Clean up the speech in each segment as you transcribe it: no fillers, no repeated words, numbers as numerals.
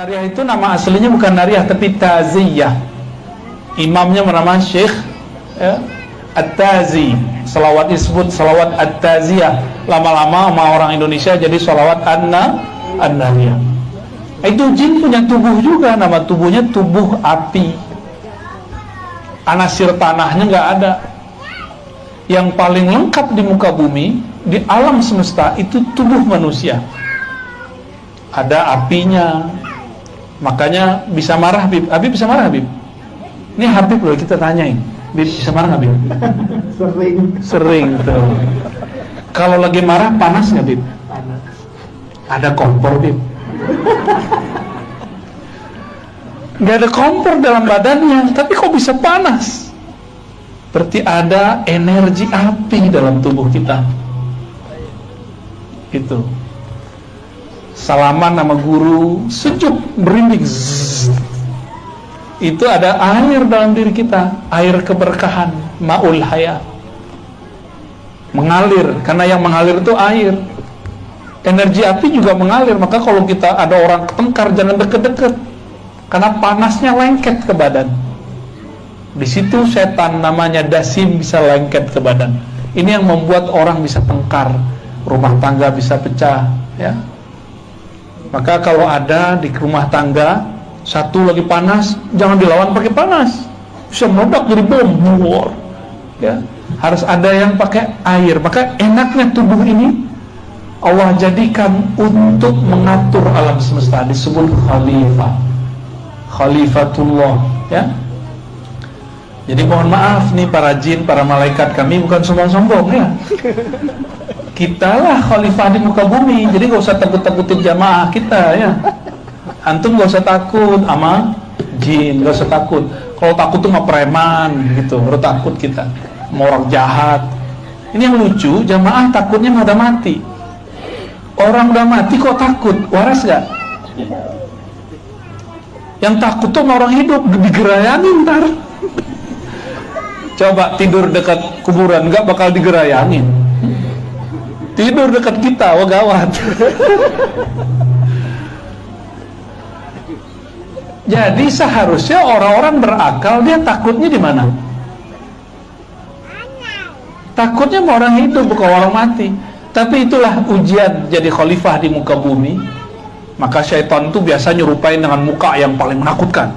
Nariyah itu nama aslinya bukan Nariyah tapi Taziyah. Imamnya bernama Syekh At-Tazi. Salawat disebut salawat At-Taziyah. Lama-lama sama orang Indonesia jadi salawat An-Nariyah. Itu jin punya tubuh juga, nama tubuhnya tubuh api. Anasir tanahnya nggak ada. Yang paling lengkap di muka bumi, di alam semesta itu tubuh manusia. Ada apinya. Makanya bisa marah Habib. Habib bisa marah Habib? Ini Habib loh, kita tanyain. Habib bisa marah Habib? Sering tuh. Kalau lagi marah panas nggak Habib? Panas. Ada kompor Habib? Nggak ada kompor dalam badannya, tapi kok bisa panas? Berarti ada energi api dalam tubuh kita. Itu. Salaman sama guru, sejuk, merinding. Itu ada air dalam diri kita, air keberkahan, ma'ul haya. Mengalir, karena yang mengalir itu air. Energi api juga mengalir, maka kalau kita ada orang tengkar jangan deket-deket, karena panasnya lengket ke badan. Di situ setan namanya dasim bisa lengket ke badan. Ini yang membuat orang bisa tengkar, rumah tangga bisa pecah, ya. Maka kalau ada di rumah tangga satu lagi panas, jangan dilawan pakai panas, bisa meledak jadi bom, ya. Harus ada yang pakai air. Maka enaknya tubuh ini Allah jadikan untuk mengatur alam semesta, disebut khalifah, khalifatullah, ya. Jadi mohon maaf nih para jin, para malaikat, kami bukan sombong-sombong ya. Kitalah khalifah di muka bumi, jadi gak usah takut-takutin jamaah kita ya. Antum gak usah takut sama jin, gak usah takut. Kalau takut tuh sama preman gitu, baru takut kita sama orang jahat. Ini yang lucu, jamaah takutnya mau udah mati. Orang udah mati kok takut, waras gak? Yang takut tuh sama orang hidup, digerayanin ntar. Coba tidur dekat kuburan, gak bakal digerayanin. Tidur dekat kita, wah gawat. Jadi seharusnya orang-orang berakal dia takutnya di mana? Takutnya sama orang hidup, bukan orang mati. Tapi itulah ujian jadi khalifah di muka bumi. Maka syaitan itu biasa nyerupain dengan muka yang paling menakutkan.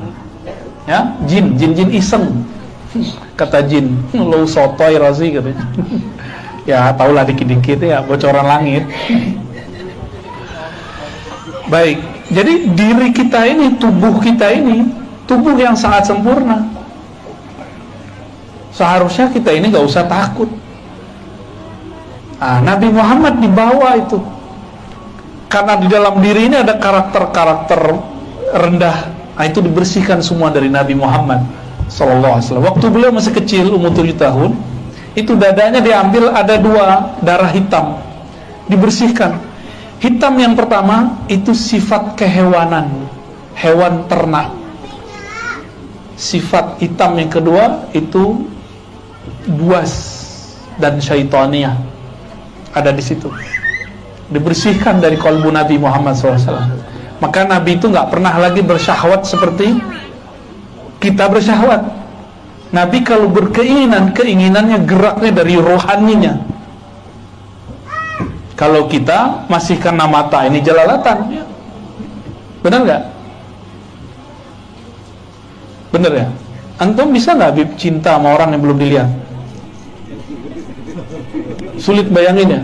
Ya, jin iseng. Kata jin, lo sotoy Razi katanya. Ya tahulah dikit-dikit ya, bocoran langit. Baik, jadi diri kita ini, tubuh kita ini, tubuh yang sangat sempurna. Seharusnya kita ini gak usah takut. Nabi Muhammad dibawa itu karena di dalam diri ini ada karakter-karakter rendah. Itu dibersihkan semua dari Nabi Muhammad sallallahu alaihi wasallam. Waktu beliau masih kecil, umur 7 tahun, itu dadanya diambil, ada 2 darah hitam, dibersihkan. Hitam yang pertama itu sifat kehewanan, hewan ternak. Sifat hitam yang kedua itu buas dan syaitania, ada di situ. Dibersihkan dari kalbu Nabi Muhammad SAW. Maka Nabi itu nggak pernah lagi bersyahwat seperti kita bersyahwat. Nabi kalau berkeinginan, keinginannya geraknya dari rohaninya. Kalau kita masih karena mata ini jelalatan, benar nggak? Benar ya? Antum bisa nggak Habib cinta sama orang yang belum dilihat? Sulit bayangin ya?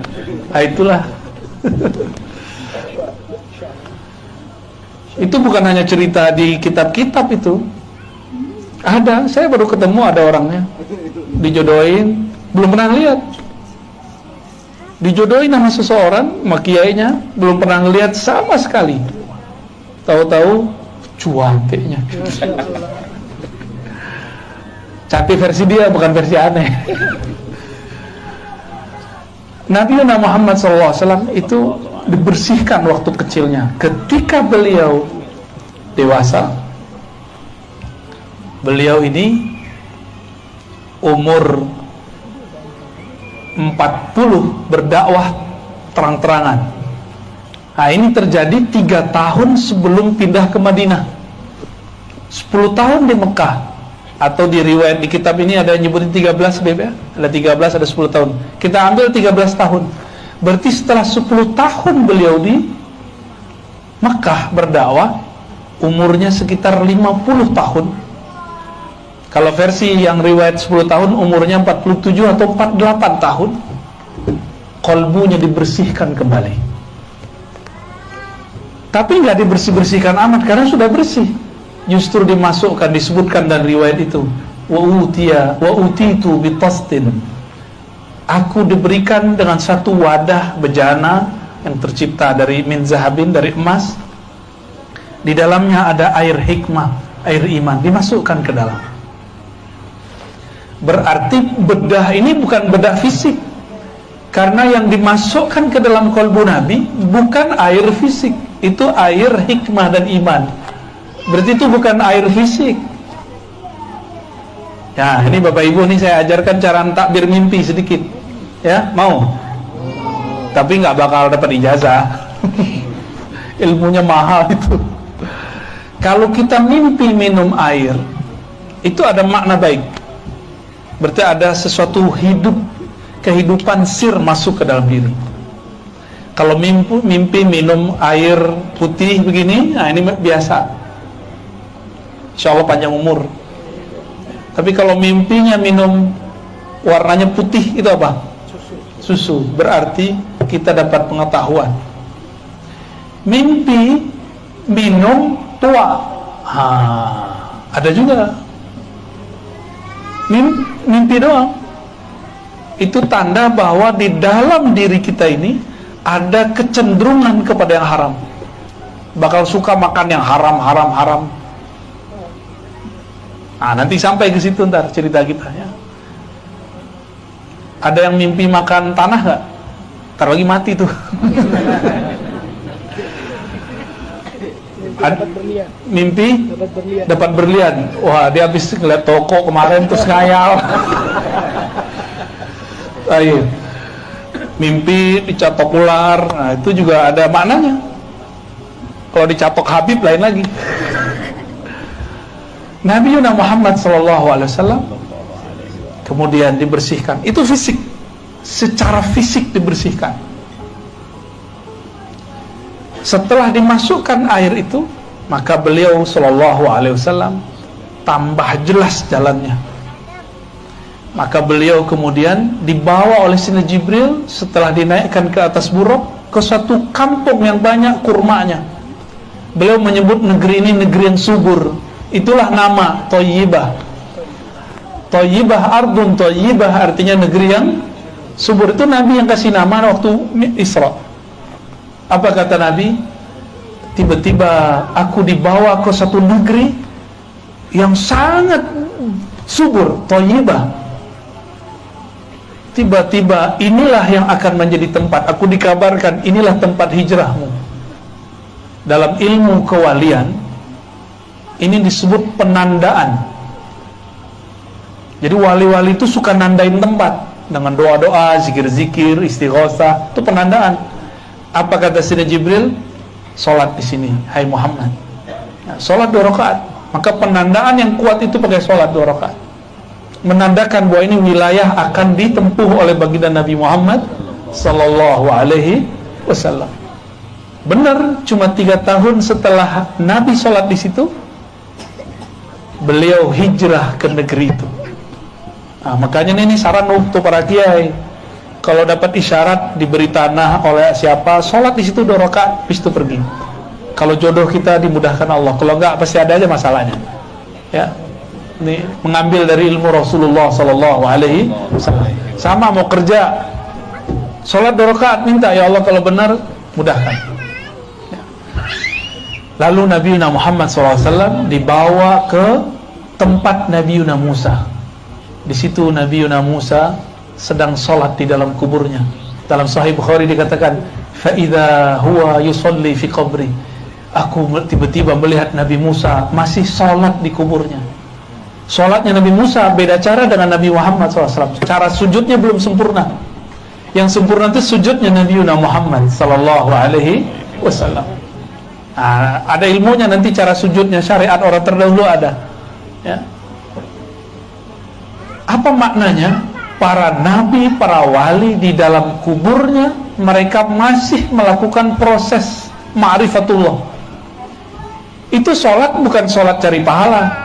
Itulah. Itu bukan hanya cerita di kitab-kitab itu. Ada, saya baru ketemu ada orangnya dijodohin, belum pernah lihat. Dijodohin sama seseorang, sama kiainya, belum pernah lihat sama sekali. Tahu-tahu cuanteknya. Cantik versi dia, bukan versi aneh. Nabi Muhammad SAW itu dibersihkan waktu kecilnya. Ketika beliau dewasa, beliau ini umur 40 berdakwah terang-terangan. Nah, ini terjadi 3 tahun sebelum pindah ke Madinah. 10 tahun di Mekah. Atau di riwayat di kitab ini ada yang nyebutin 13 ya? Ada 13, ada 10 tahun. Kita ambil 13 tahun. Berarti setelah 10 tahun beliau di Mekah berdakwah, umurnya sekitar 50 tahun. Kalau versi yang riwayat 10 tahun, umurnya 47 atau 48 tahun. Kolbunya dibersihkan kembali. Tapi nggak dibersih-bersihkan amat, karena sudah bersih. Justru dimasukkan, disebutkan dan riwayat itu, wa utitu bitastin. Aku diberikan dengan satu wadah bejana yang tercipta dari min zahabin, dari emas. Di dalamnya ada air hikmah, air iman, dimasukkan ke dalam. Berarti bedah ini bukan bedah fisik, karena yang dimasukkan ke dalam kolbu Nabi bukan air fisik, itu air hikmah dan iman. Berarti itu bukan air fisik. Ya, ini Bapak Ibu, nih saya ajarkan cara takbir mimpi sedikit. Ya, mau? Tapi nggak bakal dapat ijazah. Ilmunya mahal itu. Kalau kita mimpi minum air, itu ada makna baik. Berarti ada sesuatu hidup, kehidupan sir masuk ke dalam diri. Kalau mimpi minum air putih begini, nah ini biasa. Insya Allah panjang umur. Tapi kalau mimpinya minum warnanya putih, itu apa? Susu. Berarti kita dapat pengetahuan. Mimpi minum tua, ada juga. Mimpi doang, itu tanda bahwa di dalam diri kita ini ada kecenderungan kepada yang haram. Bakal suka makan yang haram. Nah, nanti sampai ke situ ntar cerita kita ya. Ada yang mimpi makan tanah nggak? Ntar lagi mati tuh. Mimpi dapat berlian. Wah, dia habis ngeliat toko kemarin terus ngayal. Ayo. Mimpi dicatok ular. Nah, itu juga ada maknanya. Kalau dicatok Habib lain lagi. Nabi Muhammad SAW kemudian dibersihkan. Itu fisik, secara fisik dibersihkan. Setelah dimasukkan air itu, maka beliau SAW tambah jelas jalannya. Maka beliau kemudian dibawa oleh Sayyidina Jibril setelah dinaikkan ke atas buruk ke suatu kampung yang banyak kurmanya. Beliau menyebut negeri ini negeri yang subur. Itulah nama Thayyibah. Thayyibah, ardun Thayyibah, artinya negeri yang subur. Itu Nabi yang kasih nama waktu Isra. Apa kata Nabi? Tiba-tiba aku dibawa ke satu negeri yang sangat subur, Thayyibah. Tiba-tiba inilah yang akan menjadi tempat, aku dikabarkan inilah tempat hijrahmu. Dalam ilmu kewalian ini disebut penandaan. Jadi wali-wali itu suka nandain tempat dengan doa-doa, zikir-zikir, istighosah. Itu penandaan. Apa kata Sayyidina Jibril? Salat di sini, hai Muhammad. Nah, salat 2 rakaat. Maka penandaan yang kuat itu pakai salat 2 rakaat. Menandakan bahwa ini wilayah akan ditempuh oleh baginda Nabi Muhammad sallallahu alaihi wasallam. Benar, cuma 3 tahun setelah Nabi salat di situ, beliau hijrah ke negeri itu. Nah, makanya ini saran untuk para kiai. Kalau dapat isyarat diberi tanah oleh siapa, sholat di situ 2 rakaat, habis itu pergi. Kalau jodoh kita dimudahkan Allah, kalau enggak pasti ada aja masalahnya. Ya, ini mengambil dari ilmu Rasulullah Sallallahu Alaihi Wasallam. Sama mau kerja, sholat 2 rakaat, minta ya Allah kalau benar mudahkan. Lalu Nabi Muhammad SAW dibawa ke tempat Nabi Musa. Di situ Nabi Musa sedang sholat di dalam kuburnya. Dalam Sahih Bukhari dikatakan, "Fa'idha huwa yusalli fi qabri." Aku tiba-tiba melihat Nabi Musa masih sholat di kuburnya. Sholatnya Nabi Musa beda cara dengan Nabi Muhammad SAW. Cara sujudnya belum sempurna. Yang sempurna itu sujudnya Nabi Muhammad SAW. wasallam. Nah, ada ilmunya nanti cara sujudnya, syariat orang terdahulu ada. Ya. Apa maknanya? Para nabi, para wali di dalam kuburnya mereka masih melakukan proses ma'rifatullah. Itu sholat bukan sholat cari pahala.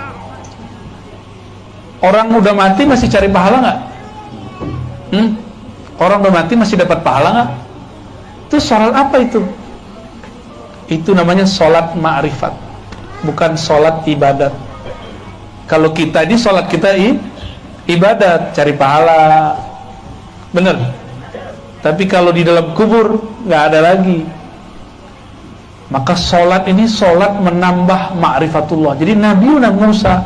Orang udah mati masih cari pahala nggak? Orang udah mati masih dapat pahala nggak? Itu sholat apa itu? Itu namanya sholat ma'rifat, bukan sholat ibadat. Kalau kita ini sholat kita ibadat, cari pahala, bener. Tapi kalau di dalam kubur nggak ada lagi. Maka sholat ini sholat menambah ma'rifatullah. Jadi Nabi Musa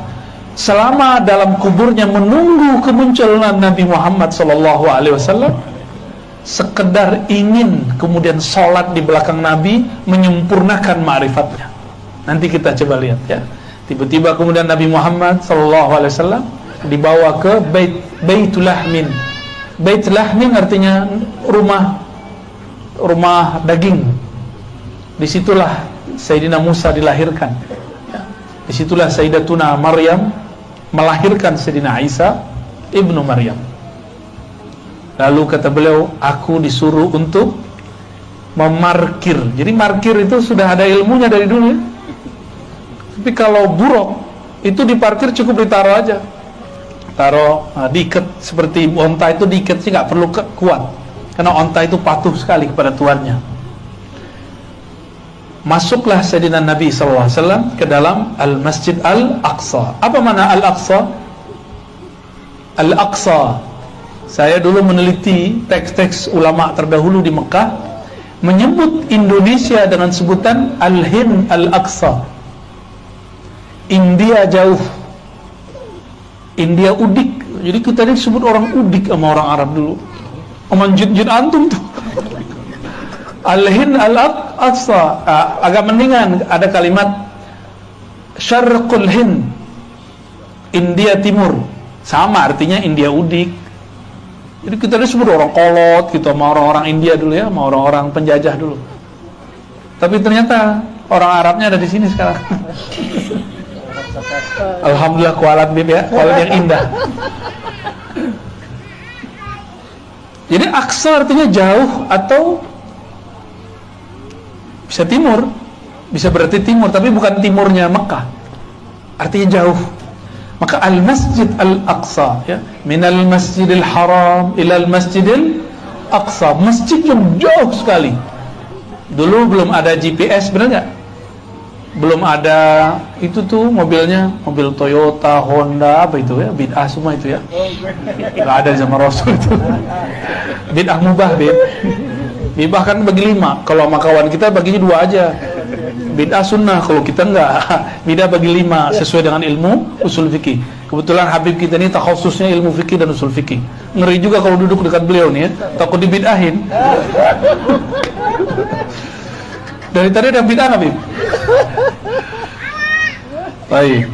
selama dalam kuburnya menunggu kemunculan Nabi Muhammad SAW, sekedar ingin kemudian sholat di belakang Nabi menyempurnakan ma'rifatnya. Nanti kita coba lihat ya. Tiba-tiba kemudian Nabi Muhammad SAW dibawa ke Baitul Lahmin. Baitul Lahmin artinya rumah daging. Disitulah Sayyidina Musa dilahirkan. Disitulah Sayyidatuna Maryam melahirkan Sayyidina Isa ibnu Maryam. Lalu kata beliau, aku disuruh untuk memarkir. Jadi markir itu sudah ada ilmunya dari dulu ya. Tapi kalau buruk itu diparkir cukup ditaruh aja. Taruh diikat seperti onta itu diikat sih, nggak perlu kuat. Karena onta itu patuh sekali kepada tuannya. Masuklah Sayyidina Nabi SAW ke dalam Al-Masjid Al-Aqsa. Apa makna Al-Aqsa? Al-Aqsa, saya dulu meneliti teks-teks ulama terdahulu di Mekah, menyebut Indonesia dengan sebutan Al-Hind Al-Aqsa. India jauh, India udik. Jadi kita disebut orang udik sama orang Arab dulu. Oman jin antum tuh. Al-Hind Al-Aqsa, agak mendingan ada kalimat Syarqul Hind, India Timur, sama artinya India udik. Jadi kita disebut orang kolot gitu sama orang-orang India dulu ya, sama orang-orang penjajah dulu. Tapi ternyata orang Arabnya ada di sini sekarang. Alhamdulillah, kualat bib ya, kualat yang indah. Jadi Aqsa artinya jauh atau bisa timur, bisa berarti timur, tapi bukan timurnya Mekah, artinya jauh. Maka Al-Masjid Al-Aqsa ya, minal Masjidil Haram ilal Masjidil Aqsa, masjid yang jauh sekali. Dulu belum ada GPS, benar nggak? Belum ada itu tuh mobilnya, mobil Toyota, Honda, apa itu ya, bid'ah semua itu ya, nggak ada zaman Rasul itu. Bid'ah mubah, bid'ah kan bagi 5, kalau sama kawan kita baginya 2 aja. Bid'ah sunnah, kalau kita enggak. Bid'ah bagi 5 sesuai dengan ilmu usul fikih. Kebetulan Habib kita ini takhususnya ilmu fikih dan usul fikih. Ngeri juga kalau duduk dekat beliau nih ya, takut dibid'ahin. Dari tadi ada bid'ah Habib. Baik.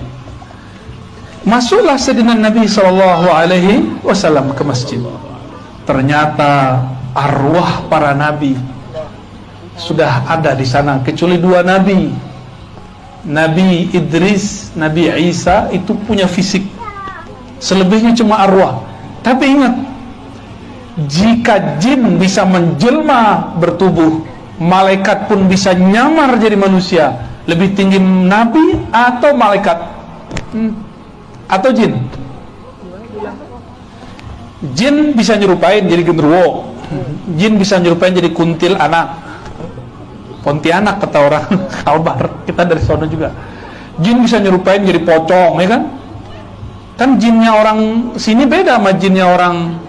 Masuklah Sayyidina Nabi SAW ke masjid. Ternyata arwah para nabi sudah ada di sana, kecuali 2 nabi. Nabi Idris, Nabi Isa itu punya fisik, selebihnya cuma arwah. Tapi ingat, jika jin bisa menjelma bertubuh, malaikat pun bisa nyamar jadi manusia. Lebih tinggi nabi atau malaikat? Atau jin? Jin bisa nyerupain jadi genderuwo, jin bisa nyerupain jadi kuntil anak, Pontianak kata orang Kalbar, kita dari sana juga. Jin bisa nyerupain jadi pocong, ya kan? Kan jinnya orang sini beda sama jinnya orang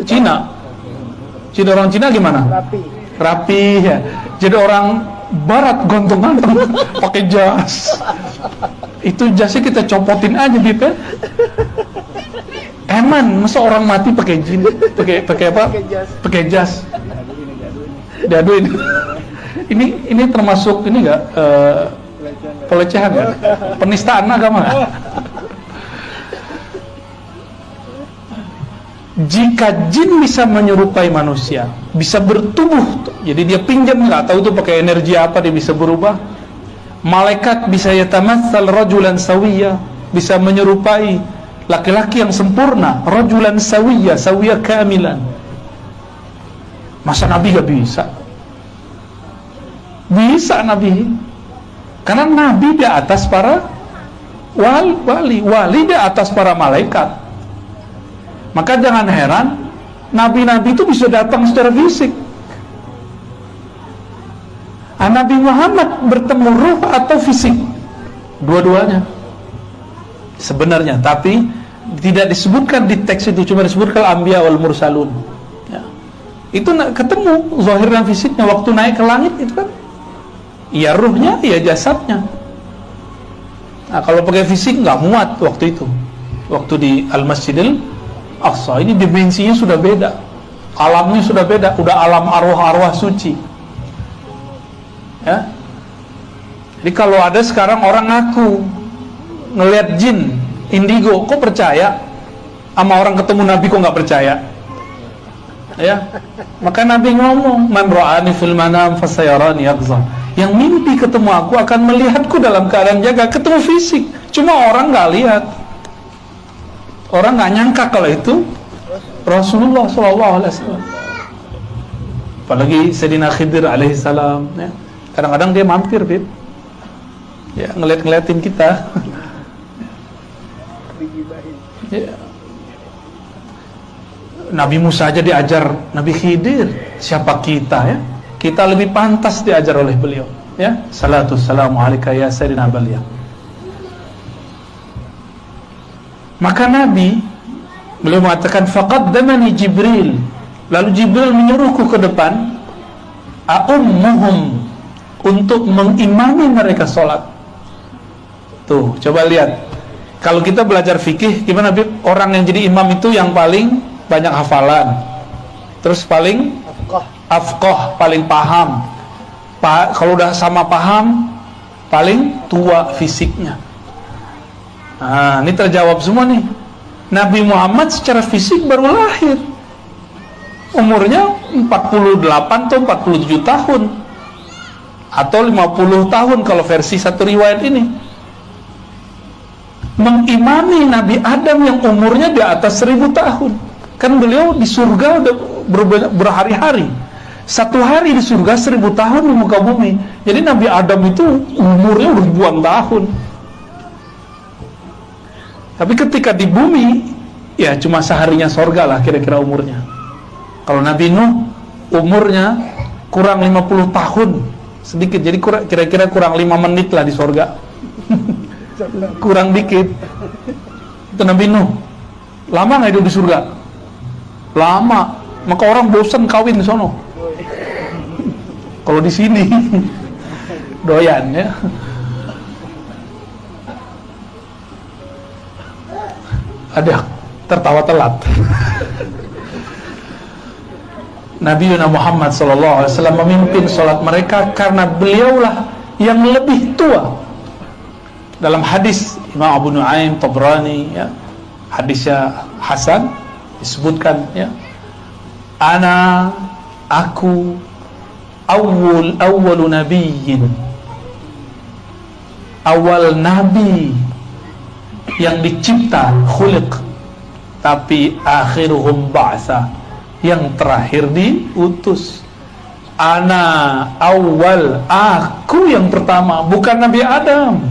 Cina. Jin orang Cina gimana? Rapi ya. Jadi orang Barat ganteng-ganteng, pakai jas. Itu jasnya kita copotin aja, Bib ya. Eman, masa orang mati pakai jin, pakai apa? Pakai jas. Diaduin. Ini termasuk ini enggak pelecehan kan? Penistaan agama. jika jin bisa menyerupai manusia, bisa bertubuh, jadi dia pinjam, nggak tahu tuh pakai energi apa dia bisa berubah. Malaikat bisa yatamatsal rajulan sawiyya, bisa menyerupai laki-laki yang sempurna, rajulan sawiyya, sawiyya kamilan. Masa Nabi gak bisa? Bisa Nabi, karena Nabi di atas para wali di atas para malaikat. Maka jangan heran Nabi-Nabi itu bisa datang secara fisik. Nabi Muhammad bertemu ruh atau fisik? Dua-duanya sebenarnya, tapi tidak disebutkan di teks itu, cuma disebutkan Anbiya wal Mursalun ya. Itu ketemu zahir dan fisiknya waktu naik ke langit itu kan, ya ruhnya, ya jasadnya. Nah, kalau pakai fisik nggak muat waktu itu. Waktu di Al-Masjidil Aqsa ini dimensinya sudah beda, alamnya sudah beda, udah alam arwah-arwah suci ya. Jadi kalau ada sekarang orang ngaku ngelihat jin indigo, kok percaya? Sama orang ketemu Nabi kok nggak percaya ya? Maka Nabi ngomong, man ra'ani fil manam fasayarani yaqza, yang mimpi ketemu aku akan melihatku dalam keadaan jaga. Ketemu fisik, cuma orang nggak lihat, orang nggak nyangka kalau itu Rasulullah SAW. Apalagi Sayyidina Khidir alaihissalam ya. Kadang-kadang dia mampir, Bib ya, ngeliat-ngeliatin kita ya. Nabi Musa aja diajar Nabi Khidir, siapa kita ya? Kita lebih pantas diajar oleh beliau ya. Salatu salamu alaika ya Sayyidina Balia. Maka Nabi beliau mengatakan faqaddamani Jibril, lalu Jibril menyuruhku ke depan, a'ummuhum, untuk mengimami mereka sholat. Tuh, coba lihat. Kalau kita belajar fikih, gimana Bib? Orang yang jadi imam itu yang paling banyak hafalan, terus paling afqah, paling paham. Kalau udah sama paham, paling tua fisiknya. Nah, ini terjawab semua nih. Nabi Muhammad secara fisik baru lahir, umurnya 48 atau 47 tahun atau 50 tahun kalau versi satu riwayat ini. Mengimami Nabi Adam yang umurnya di atas 1000 tahun. Kan beliau di surga udah berhari-hari. Satu hari di surga 1000 tahun di muka bumi. Jadi Nabi Adam itu umurnya udah ribuan tahun. Tapi ketika di bumi, ya cuma seharinya sorga lah kira-kira umurnya. Kalau Nabi Nuh umurnya kurang 50 tahun sedikit, jadi kira-kira kurang 5 menit lah di sorga. Kurang dikit. Itu Nabi Nuh. Lama nggak hidup di surga? Lama. Maka orang bosan kawin di sono. Kalau di sini doyan ya. Ada tertawa telat. Nabi Muhammad SAW memimpin sholat mereka karena beliaulah yang lebih tua. Dalam hadis Imam Abu Nuaim Tabrani ya, hadisnya Hasan, disebutkan ya, aku awwalu nabiyyin, awal nabi yang dicipta, khuliq, tapi akhiruhum ba'sa, yang terakhir diutus. Ana awal, aku yang pertama, bukan Nabi Adam.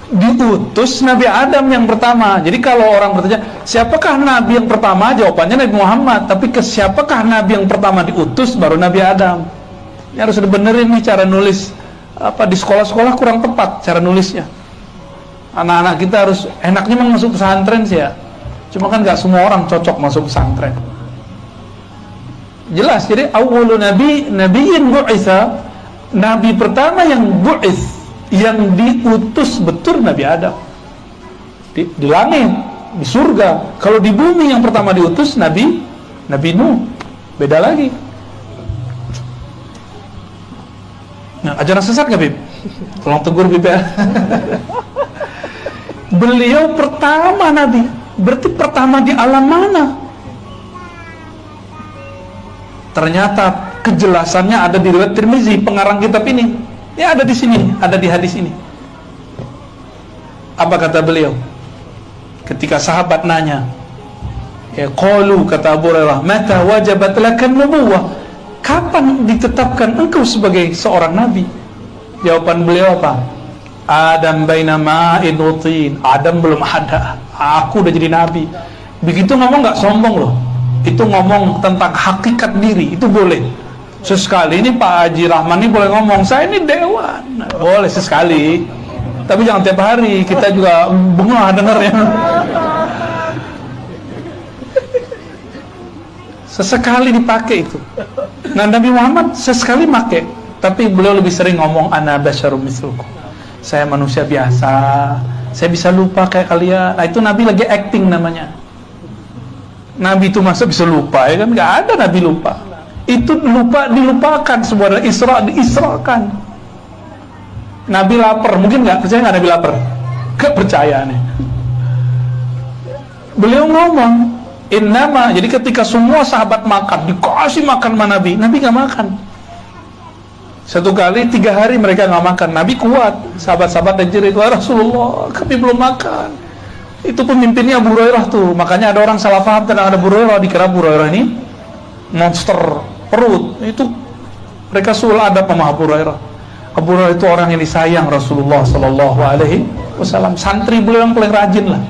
Diutus Nabi Adam yang pertama. Jadi kalau orang bertanya, siapakah Nabi yang pertama? Jawabannya Nabi Muhammad. Tapi ke siapakah Nabi yang pertama diutus? Baru Nabi Adam. Ini harus dibenerin nih cara nulis. Di sekolah-sekolah kurang tepat cara nulisnya. Anak-anak kita harus, enaknya masuk pesantren sih ya. Cuma kan gak semua orang cocok masuk pesantren. Jelas, jadi awwalu nabiyyin bu'itsa, nabi pertama yang bu'its, yang diutus betul Nabi Adam. Di langit, di surga. Kalau di bumi yang pertama diutus Nabi Nuh. Beda lagi. Nah, ajaran sesat gak Bib? Tolong tegur Bib ya. Beliau pertama Nabi, berarti pertama di alam mana? Ternyata kejelasannya ada di riwayat Tirmizi, pengarang kitab ini. Ya ada di sini, ada di hadis ini. Apa kata beliau? Ketika sahabat nanya, ya qalu, kata Abu Hurairah, mata wajabat lakan nubuwah? Kapan ditetapkan engkau sebagai seorang nabi? Jawaban beliau apa? Adam baina ma'in wa tin. Adam belum ada, aku udah jadi nabi. Begitu ngomong nggak sombong loh. Itu ngomong tentang hakikat diri, itu boleh. Sesekali ini Pak Haji Rahman ini boleh ngomong, saya ini dewan. Boleh sesekali, tapi jangan tiap hari, kita juga bengah dengarnya. Sesekali dipakai itu. Nah, Nabi Muhammad sesekali pakai, tapi beliau lebih sering ngomong ana basyarum mislukum. Saya manusia biasa, saya bisa lupa kayak kalian. Nah, itu Nabi lagi acting namanya. Nabi itu masa bisa lupa, ya kan? Nggak ada Nabi lupa. Itu lupa dilupakan, sebuah Isra diisrakan. Nabi lapar, mungkin nggak percaya nggak Nabi lapar? Nggak percaya nih. Beliau ngomong, innama, jadi ketika semua sahabat makan, dikasih makan sama Nabi, Nabi nggak makan. Satu kali 3 hari mereka nggak makan, Nabi kuat. Sahabat-sahabat dan jerit, wah Rasulullah, kami belum makan. Itu pemimpinnya Abu Hurairah tuh. Makanya ada orang salah paham tentang ada Abu Hurairah, dikira Abu Hurairah ini monster perut. Itu mereka sul ada sama Abu Hurairah. Abu Hurairah itu orang yang disayang Rasulullah Sallallahu Alaihi Wasallam. Santri beliau yang paling rajin lah.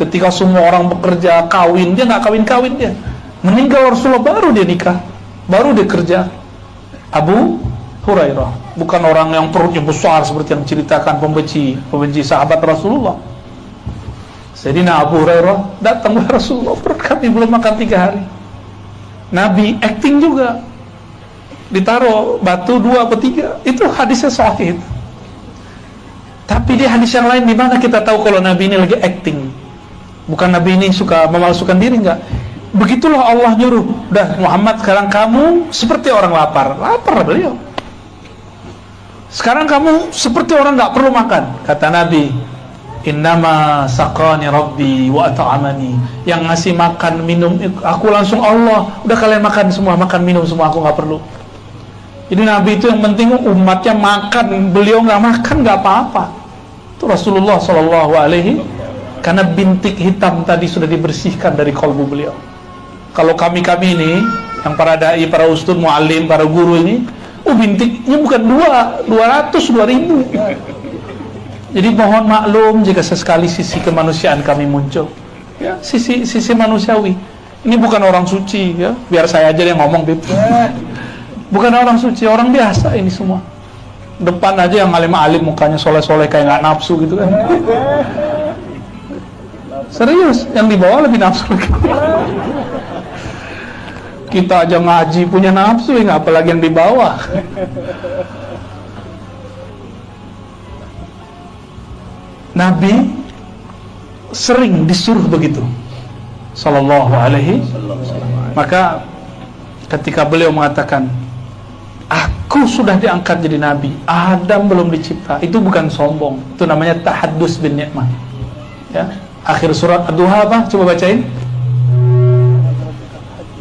Ketika semua orang bekerja kawin, dia nggak kawin dia. Meninggal Rasulullah baru dia nikah, baru dia kerja. Abu Hurairah bukan orang yang perutnya besar seperti yang diceritakan pembenci sahabat Rasulullah. Sayyidina Abu Hurairah datang ke Rasulullah, perut kami belum makan 3 hari. Nabi acting juga, ditaruh batu 2 atau 3. Itu hadisnya sahih. Tapi di hadis yang lain, di mana kita tahu kalau Nabi ini lagi acting? Bukan Nabi ini suka memalsukan diri, enggak. Begitulah Allah nyuruh, dah Muhammad sekarang kamu seperti orang lapar beliau. Sekarang kamu seperti orang nggak perlu makan, kata Nabi. Innama saqani rabbi wa at'amani. Yang ngasih makan minum aku langsung Allah. Udah kalian makan semua, makan minum semua, aku nggak perlu. Jadi Nabi itu yang penting umatnya makan, beliau nggak makan nggak apa-apa. Itu Rasulullah Shallallahu Alaihi. Karena bintik hitam tadi sudah dibersihkan dari kalbu beliau. Kalau kami ini, yang para dai, para ustadz, muallim, para guru ini, bintiknya bukan 200, 2000. Jadi mohon maklum jika sesekali sisi kemanusiaan kami muncul, ya, sisi manusiawi. Ini bukan orang suci, ya. Biar saya aja yang ngomong, Bib. Bukan orang suci, orang biasa ini semua. Depan aja yang alim-alim mukanya soleh-soleh kayak nggak nafsu gitu kan. Serius, yang di bawah lebih nafsu lagi. Kita aja ngaji punya nafsu, ya, apalagi yang di bawah. Nabi sering disuruh begitu, Sallallahu Alaihi. Maka ketika beliau mengatakan, aku sudah diangkat jadi Nabi, Adam belum dicipta, itu bukan sombong, itu namanya tahaddus bin ni'mah. Ya, akhir surat Ad-Duha apa? Coba bacain.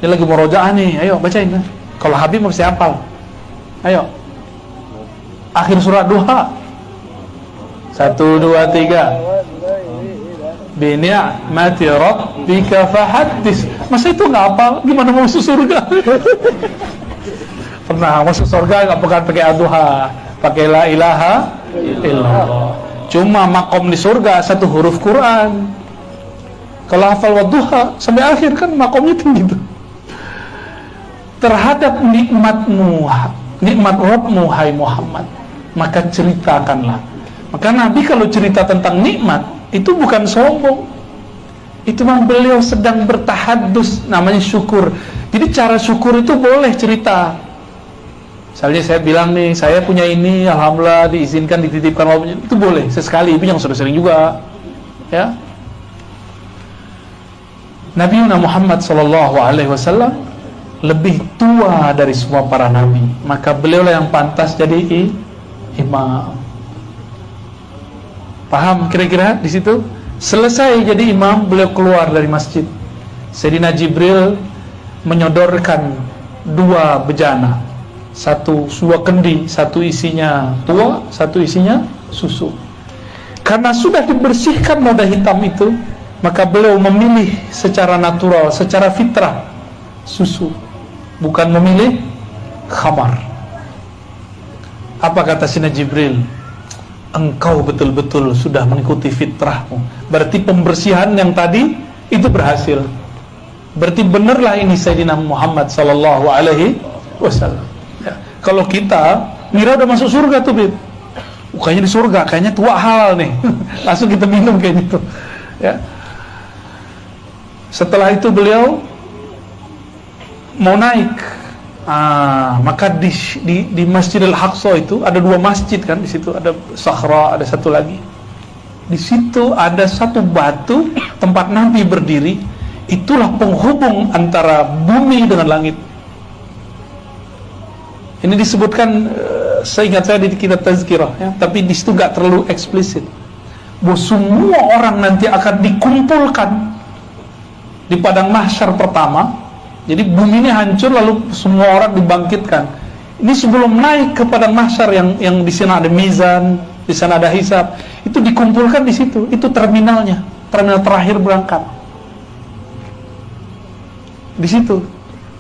Dia lagi murojaah nih, ayo bacain. Kalau Habib mesti hafal. Ayo. Akhir surat Duha. 1, 2, 3. Bi ni'mati rabbika fahaddits. Masa itu nggak hafal? Gimana mau masuk surga? Pernah masuk surga nggak pakai Ad-Duha, pakai la ilaha illallah. Cuma makom di surga 1 huruf Quran. Kalau hafal Wadduha sampai akhir kan makomnya tinggi tuh. Terhadap nikmatmu, nikmat Rabbmu hai Muhammad, maka ceritakanlah. Maka Nabi kalau cerita tentang nikmat itu bukan sombong, itu memang beliau sedang bertahaddus, namanya syukur. Jadi cara syukur itu boleh cerita. Misalnya saya bilang nih, saya punya ini, alhamdulillah diizinkan, dititipkan Allah, itu boleh sesekali, itu yang sudah sering juga, ya. Nabi Muhammad SAW lebih tua dari semua para nabi, maka beliaulah yang pantas jadi imam. Paham kira-kira di situ? Selesai jadi imam, beliau keluar dari masjid. Sayyidina Jibril menyodorkan 2 bejana, dua kendi, satu isinya tua, satu isinya susu. Karena sudah dibersihkan noda hitam itu, maka beliau memilih secara natural, secara fitrah susu, bukan memilih khamar. Apa kata Sayyidina Jibril? Engkau betul-betul sudah mengikuti fitrahmu. Berarti pembersihan yang tadi itu berhasil. Berarti benarlah ini Sayyidina Muhammad sallallahu alaihi wasallam. Ya. Kalau kita mira udah masuk surga tuh, Bib. Kayaknya di surga, kayaknya tua halal nih. Langsung kita minum kayak gitu. Ya. Setelah itu beliau mau naik. Maka di Masjidil Aqsa itu ada 2 masjid kan, di situ ada Sakhra, ada satu lagi. Di situ ada satu batu tempat Nabi berdiri. Itulah penghubung antara bumi dengan langit. Ini disebutkan seingat saya di kitab Tazkirah, ya, tapi di situ nggak terlalu eksplisit. Bahwa semua orang nanti akan dikumpulkan di padang mahsyar pertama. Jadi bumi ini hancur lalu semua orang dibangkitkan. Ini sebelum naik ke padang mahsyar yang di sana ada mizan, di sana ada hisab, itu dikumpulkan di situ. Itu terminalnya, terminal terakhir berangkat. Di situ.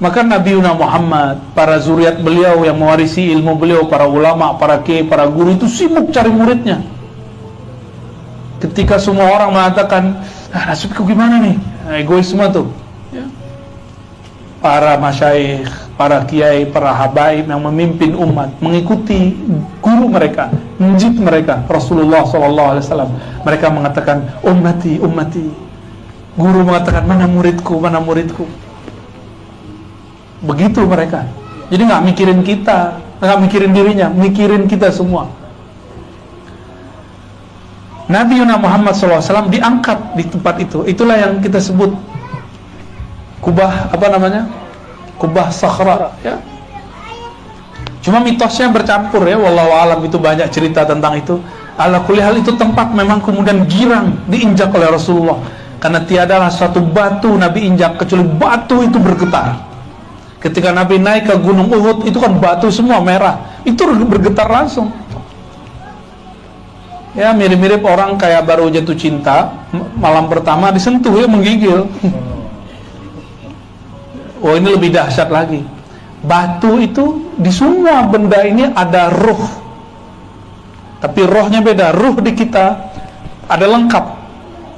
Maka Nabi Muhammad, para zuriat beliau yang mewarisi ilmu beliau, para ulama, para kiai, para guru itu sibuk cari muridnya. Ketika semua orang mengatakan, nasibku gimana nih? Egois semua tuh. Ya. Para masyaikh, para kiai, para habaib yang memimpin umat mengikuti guru mereka, menjid mereka, Rasulullah SAW. Mereka mengatakan, ummati, ummati. Guru mengatakan, mana muridku, mana muridku. Begitu mereka. Jadi nggak mikirin kita, nggak mikirin dirinya, mikirin kita semua. Nabi Muhammad SAW diangkat di tempat itu. Itulah yang kita sebut kubah, apa namanya? Kubah Sakhra, ya. Cuma mitosnya bercampur, ya. Wallahu alam, itu banyak cerita tentang itu. Ala kulli hal, itu tempat memang kemudian girang diinjak oleh Rasulullah. Karena tiadalah suatu batu Nabi injak kecuali batu itu bergetar. Ketika Nabi naik ke Gunung Uhud, itu kan batu semua merah, itu bergetar langsung. Ya, mirip-mirip orang kayak baru jatuh cinta, malam pertama disentuh, ya menggigil. Oh, ini lebih dahsyat lagi. Batu itu, di semua benda ini ada ruh. Tapi rohnya beda. Ruh di kita ada lengkap.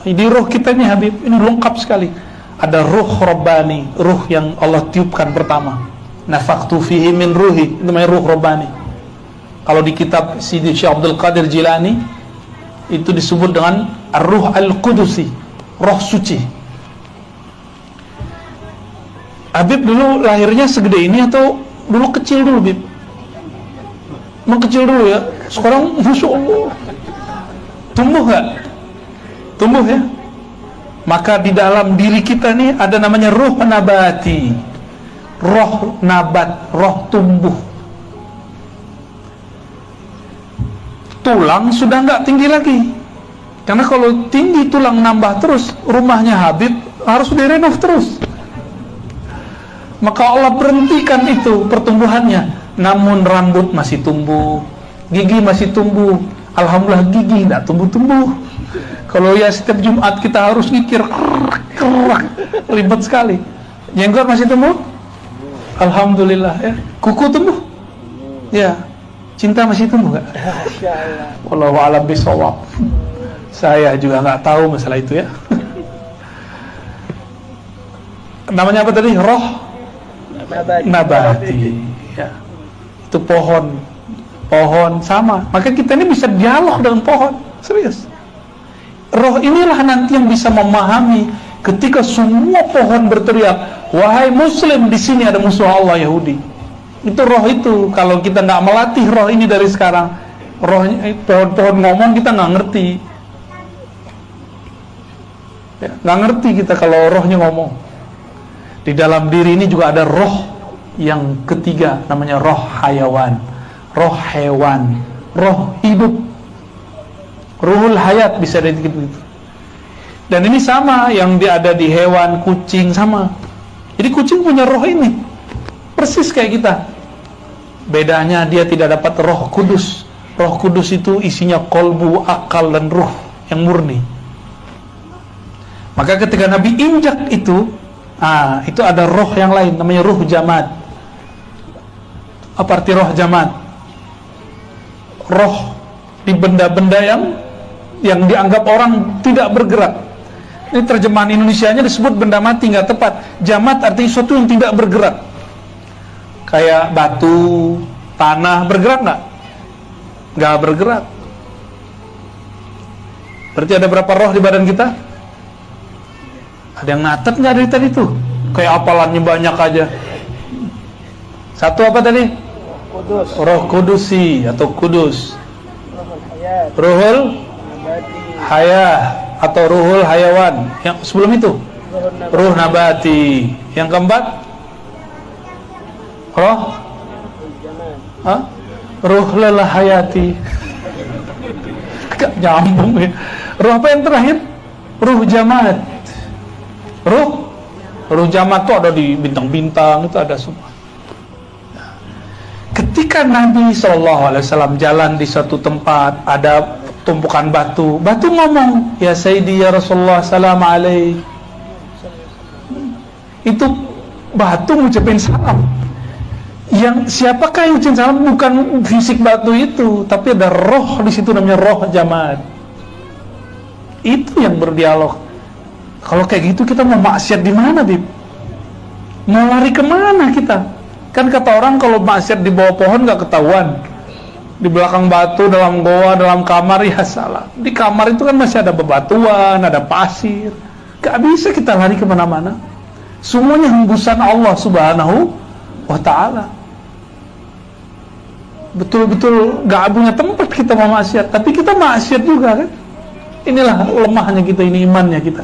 Di ruh kita ini, Habib, ini lengkap sekali. Ada ruh Rabbani, ruh yang Allah tiupkan pertama. Nafakhtu fihi min ruhi, itu namanya ruh Rabbani. Kalau di kitab Sidi Syekh Abdul Qadir Jilani, itu disebut dengan Ar-Ruh Al-Qudusi, roh suci. Habib dulu lahirnya segede ini atau dulu kecil dulu, Habib? Emang kecil dulu ya? Sekarang Masya Allah tumbuh gak? Tumbuh ya? Maka di dalam diri kita nih ada namanya ruh nabati, roh nabat, roh tumbuh. Tulang sudah nggak tinggi lagi, karena kalau tinggi tulang nambah terus, rumahnya Habib harus direnov terus. Maka Allah berhentikan itu pertumbuhannya. Namun rambut masih tumbuh, gigi masih tumbuh. Alhamdulillah gigi nggak tumbuh-tumbuh. Kalau ya setiap Jumat kita harus ngikir, ribet sekali. Jenggot masih tumbuh? Alhamdulillah ya. Kuku tumbuh? Ya. Cinta masih tumbuh nggak? Wallahu a'lam bishawab. Saya juga nggak tahu masalah itu ya. Namanya apa tadi? Roh nabati. Ya. Itu pohon sama. Maka kita ini bisa dialog dengan pohon. Serius. Roh inilah nanti yang bisa memahami ketika semua pohon berteriak, wahai Muslim, di sini ada musuh Allah Yahudi. Itu roh itu. Kalau kita nggak melatih roh ini dari sekarang, rohnya pohon-pohon ngomong kita nggak ngerti. Ya, nggak ngerti kita kalau rohnya ngomong. Di dalam diri ini juga ada roh yang ketiga, namanya roh hayawan, roh hewan, roh hidup. Ruhul hayat bisa dikit begitu. Dan ini sama yang ada di hewan, kucing sama. Jadi kucing punya roh ini, persis kayak kita. Bedanya dia tidak dapat Roh Kudus. Roh Kudus itu isinya kolbu, akal, dan ruh yang murni. Maka ketika Nabi injak itu ada roh yang lain, namanya ruh jamad. Apa arti roh jamad? Roh di benda-benda yang dianggap orang tidak bergerak. Ini terjemahan Indonesianya disebut benda mati, nggak tepat. Jamad artinya sesuatu yang tidak bergerak. Kayak batu, tanah, bergerak nggak? Nggak bergerak. Berarti ada berapa roh di badan kita? Ada yang natet nggak dari tadi tuh? Kayak apalannya banyak aja. Satu apa tadi? Kudus. Roh Kudusi atau Kudus. Hayat. Ruhul Nabati. Hayah atau Ruhul Hayawan. Yang sebelum itu? Ruh Nabati. Yang keempat? Roh? Ruh Lelah Hayati. Gak nyambung ya. Ruh apa yang terakhir? Ruh Jamad. Ruh Jamad itu ada di bintang-bintang, itu ada semua. Ketika Nabi SAW jalan di suatu tempat, ada tumpukan batu. Batu ngomong, "Ya Sayyidi ya Rasulullah, salam alaik." Itu batu ngucapin salam. Yang siapakah yang ngucapin salam? Bukan fisik batu itu, tapi ada roh di situ namanya roh jamad. Itu yang berdialog. Kalau kayak gitu kita mau maksiat di mana, Bib? Mau lari kemana kita? Kan kata orang kalau maksiat di bawah pohon nggak ketahuan. Di belakang batu, dalam goa, dalam kamar, ya salah. Di kamar itu kan masih ada bebatuan, ada pasir. Gak bisa kita lari kemana-mana. Semuanya hembusan Allah Subhanahu wa Ta'ala. Betul-betul gak punya tempat kita mau maksiat, tapi kita maksiat juga kan. Inilah lemahnya kita, ini imannya kita.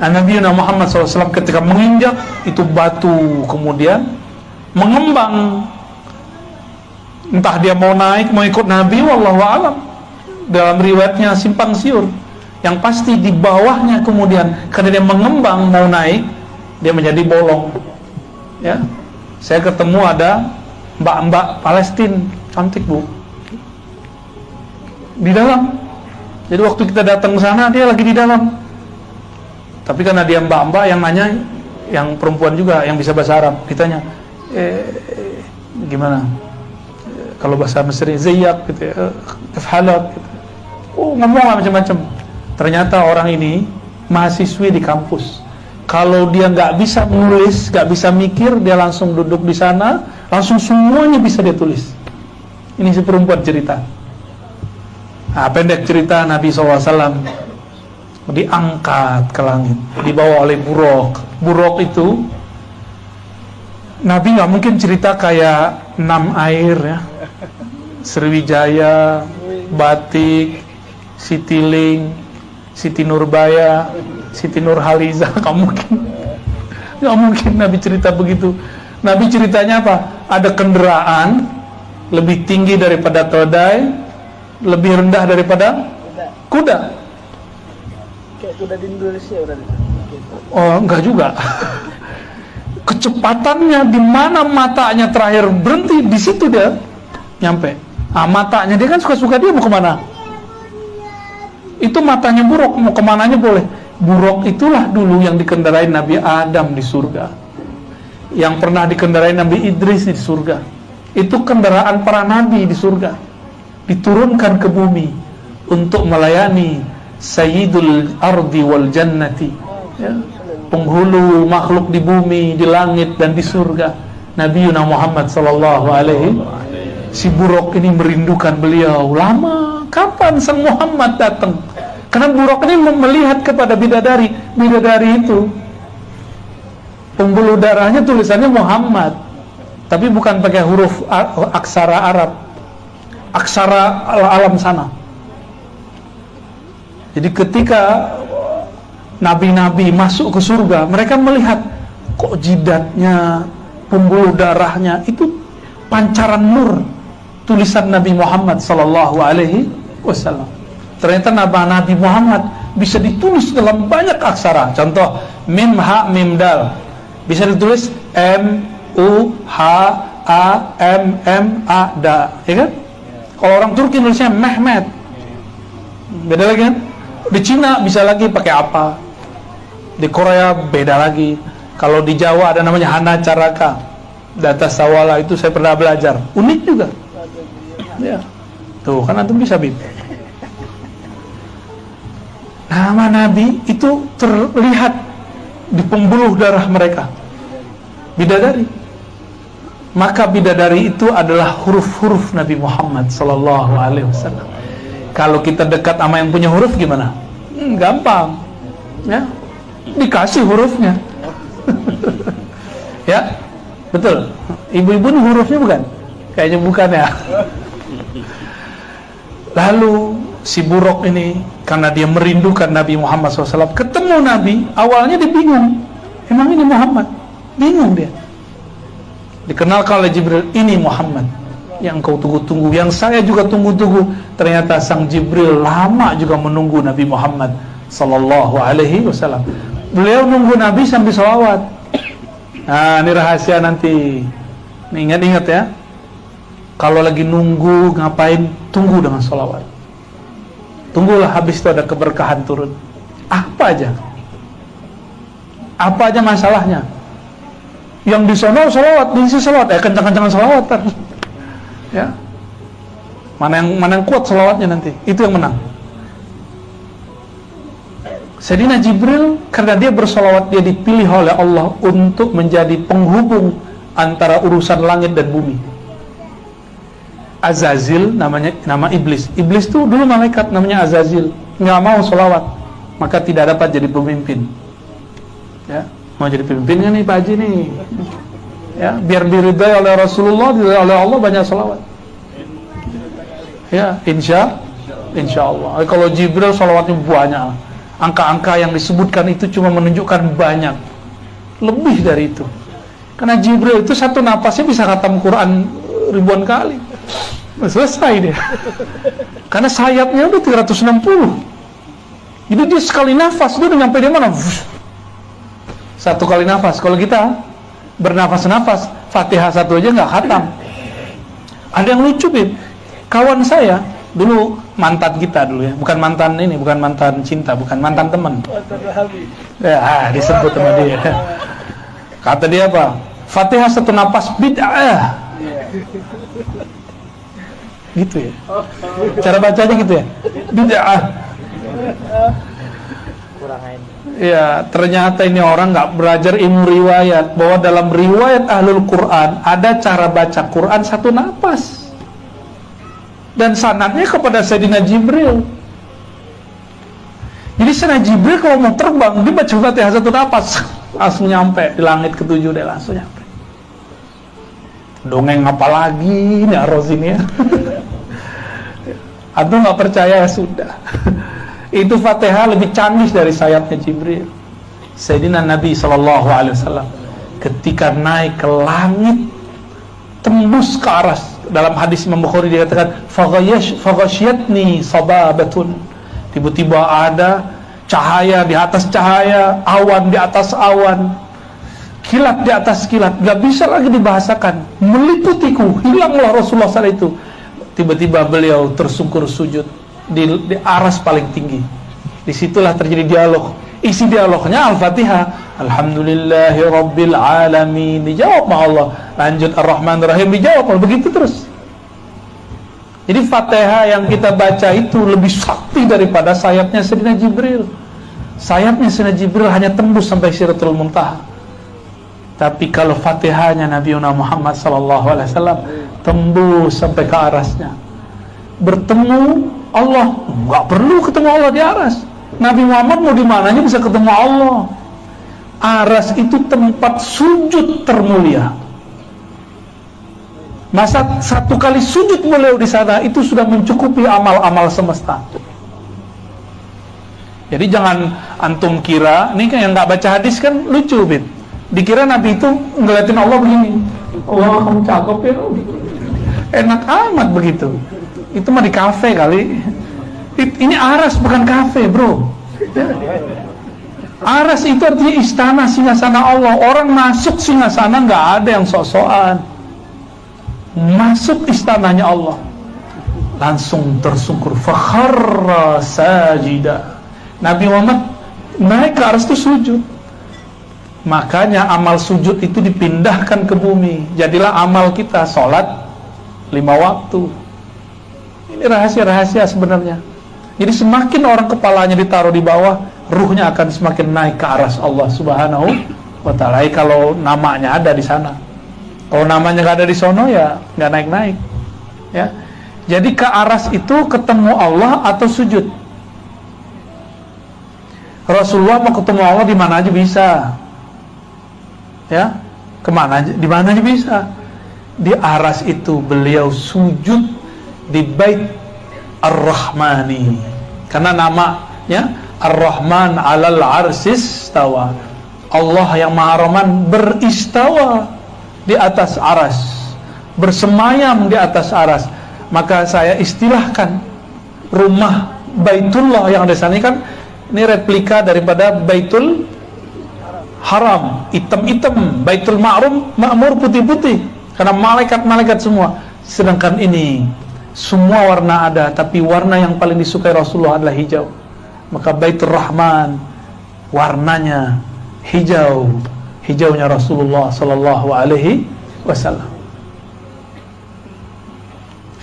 Nah, Nabi Muhammad SAW ketika menginjak itu batu, kemudian mengembang. Entah dia mau naik, mau ikut Nabi, wallahu alam. Dalam riwayatnya simpang siur. Yang pasti di bawahnya kemudian karena dia mengembang mau naik, dia menjadi bolong. Ya, saya ketemu ada mbak-mbak Palestina, cantik bu, di dalam. Jadi waktu kita datang ke sana dia lagi di dalam. Tapi karena dia mbak-mbak yang nanya, yang perempuan juga yang bisa bahasa Arab, ditanya, gimana? Kalau bahasa Mesir, Zayyak gitu ya, kefhalat gitu. Oh, ngomong macam-macam. Ternyata orang ini mahasiswi di kampus. Kalau dia nggak bisa menulis, nggak bisa mikir, dia langsung duduk di sana, langsung semuanya bisa dia tulis. Ini si perempuan cerita. Nah, pendek cerita, Nabi SAW diangkat ke langit, dibawa oleh buruk. Buruk itu Nabi nggak mungkin cerita kayak 6 air ya, Sriwijaya, Batik, Citylink, Siti Nurbaya, Siti Nurhaliza. Nggak mungkin Nabi cerita begitu. Nabi ceritanya apa? Ada kendaraan lebih tinggi daripada keledai, lebih rendah daripada kuda. Kayak kuda di Indonesia berarti. Oh, enggak juga. Kecepatannya di mana matanya terakhir berhenti, di situ dia nyampe. Matanya dia kan suka-suka dia mau kemana? Itu matanya buruk, mau kemananya boleh. Buruk itulah dulu yang dikendarai Nabi Adam di surga, yang pernah dikendarai Nabi Idris di surga. Itu kendaraan para nabi di surga, diturunkan ke bumi untuk melayani Sayyidul Ardi wal Jannati ya, penghulu makhluk di bumi, di langit dan di surga, Nabi Muhammad sallallahu alaihi. Si buruk ini merindukan beliau lama. Kapan sang Muhammad datang? Karena buruk ini melihat kepada bidadari. Bidadari itu pembuluh darahnya tulisannya Muhammad, tapi bukan pakai huruf aksara Arab, aksara alam sana. Jadi ketika nabi-nabi masuk ke surga, mereka melihat kok jidatnya, pembuluh darahnya itu pancaran nur tulisan Nabi Muhammad sallallahu alaihi wasallam. Ternyata Nabi Muhammad bisa ditulis dalam banyak aksara. Contoh, mim ha mim dal bisa ditulis M U H A M M A da, ya kan? Kalau orang Turki nulisnya Mehmet, beda lagi kan? Di Cina bisa lagi pakai apa? Di Korea beda lagi. Kalau di Jawa ada namanya Hana Caraka, Data Sawala, itu saya pernah belajar. Unik juga. Ya. Tuh, kan antum bisa bib. Nama Nabi itu terlihat di pembuluh darah mereka. Bidadari. Maka bidadari itu adalah huruf-huruf Nabi Muhammad sallallahu alaihi wasallam. Kalau kita dekat sama yang punya huruf gimana? Gampang. Ya. Dikasih hurufnya. Ya. Betul. Ibu-ibu ini hurufnya bukan? Kayaknya bukan ya. Lalu si Buruk ini karena dia merindukan Nabi Muhammad SAW, ketemu Nabi, awalnya dia bingung, emang ini Muhammad? Bingung dia. Dikenalkan oleh Jibril, ini Muhammad yang kau tunggu-tunggu, yang saya juga tunggu-tunggu. Ternyata sang Jibril lama juga menunggu Nabi Muhammad sallallahu alaihi wasallam. Beliau nunggu Nabi sambil sholawat. Nah, ini rahasia nanti. Nih, ingat-ingat ya. Kalau lagi nunggu ngapain, tunggu dengan sholawat. Tunggulah, habis itu ada keberkahan turun. Apa aja masalahnya. Yang di sono sholawat, di sini sholawat, kencang-kencangan sholawat. Ya, mana yang kuat sholawatnya nanti, itu yang menang. Sayyidina Jibril, karena dia bersolawat, dia dipilih oleh Allah untuk menjadi penghubung antara urusan langit dan bumi. Azazil namanya, nama iblis. Iblis itu dulu malaikat namanya Azazil, nggak mau sholawat, maka tidak dapat jadi pemimpin. Ya, mau jadi pemimpinnya nih Pak Haji nih. Ya, biar diridai oleh Rasulullah, diridai oleh Allah, banyak sholawat. Ya, insya Allah. Kalau Jibril sholawatnya banyak. Angka-angka yang disebutkan itu cuma menunjukkan banyak, lebih dari itu. Karena Jibril itu satu napasnya bisa khatam Quran ribuan kali. Selesai dia. Karena sayapnya udah 360. Jadi dia sekali nafas, dia udah nyampe di mana? Satu kali nafas. Kalau kita bernafas-nafas, Fatihah satu aja nggak khatam. Ada yang lucu, Bib. Kawan saya dulu, mantan kita dulu ya, bukan mantan ini, bukan mantan cinta, bukan mantan teman. Ya, disebut sama dia. Kata dia apa? Fatihah satu napas bid'ah. Gitu ya. Cara bacanya gitu ya. Bid'ah. Ya, ternyata ini orang nggak belajar ilmu riwayat, bahwa dalam riwayat Ahlul Quran ada cara baca Quran satu napas. Dan sanadnya kepada Sayyidina Jibril. Jadi Sayyidina Jibril kalau mau terbang, dia baca Fatihah satu napas, langsung nyampe di langit ketujuh, dia langsung nyampe. Dongeng apa lagi nih Aros ini ya? Atau nggak percaya, sudah. Itu Fatihah lebih canggih dari sayapnya Jibril. Sayyidina Nabi SAW ketika naik ke langit, tembus ke aras. Dalam hadis Imam Bukhari dikatakan faghashiyatni sababatun, tiba-tiba ada cahaya di atas cahaya, awan di atas awan, kilat di atas kilat, gak bisa lagi dibahasakan, meliputiku, hilanglah Rasulullah SAW itu. Tiba-tiba beliau tersungkur sujud di aras paling tinggi. Disitulah terjadi dialog. Isi dialognya Al-Fatihah, Alhamdulillahi Rabbil Alamin, dijawab sama Allah. Lanjut Ar-Rahman Ar-Rahim, dijawab. Begitu terus. Jadi Fatihah yang kita baca itu lebih sakti daripada sayapnya Sayyidina Jibril. Sayapnya Sayyidina Jibril hanya tembus sampai Sidratul Muntaha. Tapi kalau Fatihahnya Nabi Muhammad SAW tembus sampai ke arasnya. Bertemu Allah, nggak perlu ketemu Allah di aras. Nabi Muhammad mau di mananya bisa ketemu Allah. Aras itu tempat sujud termulia. Masa satu kali sujud beliau di sana itu sudah mencukupi amal-amal semesta. Jadi jangan antum kira, ini kan yang nggak baca hadis kan lucu, Bit. Dikira Nabi itu ngeliatin Allah begini. Allah, kamu cakep ya. Enak amat begitu. Itu mah di kafe kali. Ini aras bukan kafe, bro. Aras itu artinya istana singgasana Allah. Orang masuk singgasana nggak ada yang sok-sokan. Masuk istananya Allah, langsung tersungkur. Fakharra sajida. Nabi Muhammad naik ke aras itu sujud. Makanya amal sujud itu dipindahkan ke bumi. Jadilah amal kita sholat 5 waktu. Ini rahasia-rahasia sebenarnya. Jadi semakin orang kepalanya ditaruh di bawah, ruhnya akan semakin naik ke aras Allah Subhanahu wa ta'ala. Kalau namanya ada di sana. Kalau namanya nggak ada di sono, ya nggak naik-naik. Ya. Jadi ke aras itu ketemu Allah atau sujud. Rasulullah mau ketemu Allah di mana aja bisa. Ya, kemana aja, di mana aja bisa. Di aras itu beliau sujud di Bait Ar-Rahmani. Karena namanya Ar-Rahman 'alal 'arsis tawa. Allah yang Maha Rahman beristawa di atas aras, bersemayam di atas aras. Maka saya istilahkan rumah Baitullah yang ada di sana kan ini replika daripada Baitul Haram, hitam-hitam, Baitul Ma'mur putih-putih, karena malaikat-malaikat semua. Sedangkan ini semua warna ada, tapi warna yang paling disukai Rasulullah adalah hijau. Maka Baitur Rahman warnanya hijau, hijaunya Rasulullah sallallahu alaihi wasallam.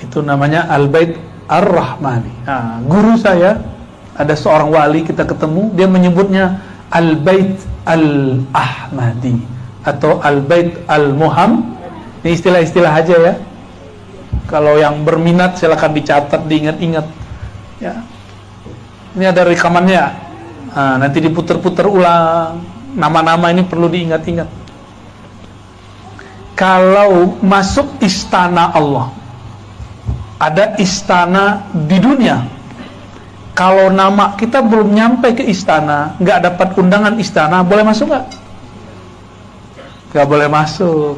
Itu namanya Al-Bait Ar-Rahmani. Nah, guru saya ada seorang wali, kita ketemu, dia menyebutnya Al-Bait Al-Ahmadi atau Al-Bait Al-Muham. Ini istilah-istilah aja ya. Kalau yang berminat silakan dicatat, diingat-ingat. Ya. Ini ada rekamannya. Nah, nanti diputar-putar ulang. Nama-nama ini perlu diingat-ingat. Kalau masuk istana Allah, ada istana di dunia. Kalau nama kita belum nyampe ke istana, nggak dapat undangan istana, boleh masuk nggak? Nggak boleh masuk.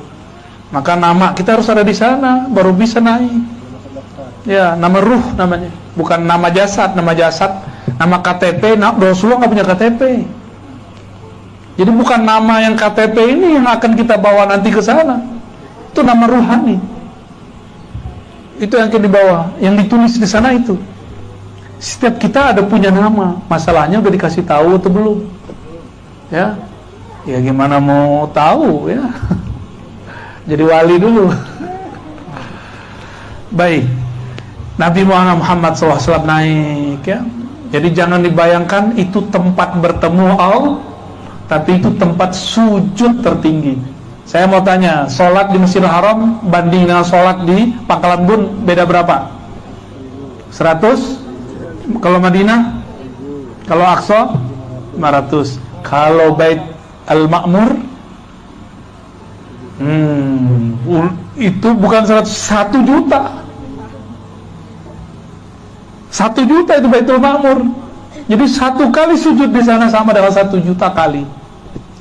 Maka nama kita harus ada di sana, baru bisa naik. Ya, nama ruh namanya, bukan nama jasad. Nama jasad, nama KTP, Rasulullah nggak punya KTP. Jadi bukan nama yang KTP ini yang akan kita bawa nanti ke sana. Itu nama ruhani. Itu yang akan dibawa, yang ditulis di sana itu. Setiap kita ada punya nama. Masalahnya udah dikasih tahu atau belum? Ya, ya gimana mau tahu ya? Jadi wali dulu. Baik, Nabi Muhammad SAW naik ya. Jadi jangan dibayangkan itu tempat bertemu Allah, tapi itu tempat sujud tertinggi. Saya mau tanya, sholat di Masjidil Haram banding dengan sholat di Pangkalan Bun beda berapa? 100? Kalau Madinah? Kalau Aqsa? 500. Kalau Bait Al-Ma'mur? Itu bukan 1 juta. 1 juta itu Baitul Ma'mur. Jadi 1 kali sujud di sana sama dengan 1 juta kali.